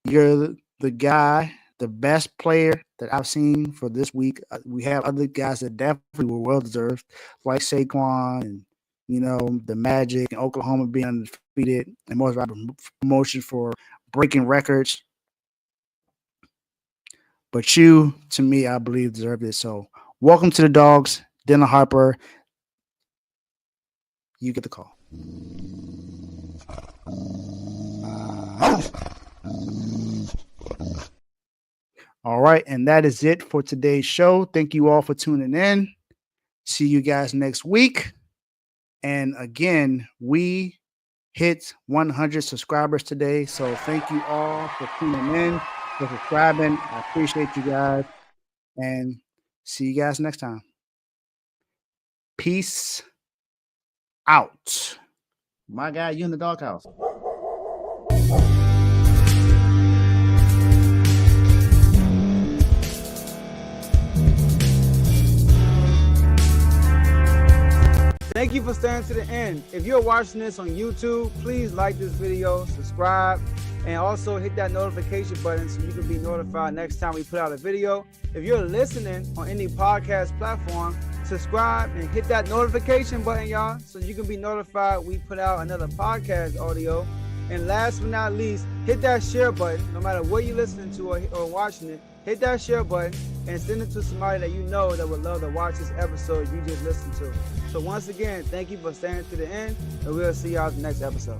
B: you're the guy, the best player that I've seen for this week. We have other guys that definitely were well deserved, like Saquon and the Magic and Oklahoma being undefeated and most promotion for breaking records. But you, to me, I believe deserve it. So, welcome to the Dogs, Dylan Harper. You get the call. All right, and that is it for today's show. Thank you all for tuning in. See you guys next week. And again, we hit 100 subscribers today. So thank you all for tuning in, for subscribing. I appreciate you guys. And see you guys next time. Peace out. My guy, you in the doghouse.
F: Thank you for staying to the end. If you're watching this on YouTube, please like this video, subscribe, and also hit that notification button so you can be notified next time we put out a video. If you're listening on any podcast platform, subscribe and hit that notification button, y'all, so you can be notified we put out another podcast audio. And last but not least, hit that share button. No matter what you're listening to or watching it, hit that share button and send it to somebody that you know that would love to watch this episode you just listened to. So once again, thank you for staying to the end, and we'll see y'all in the next episode.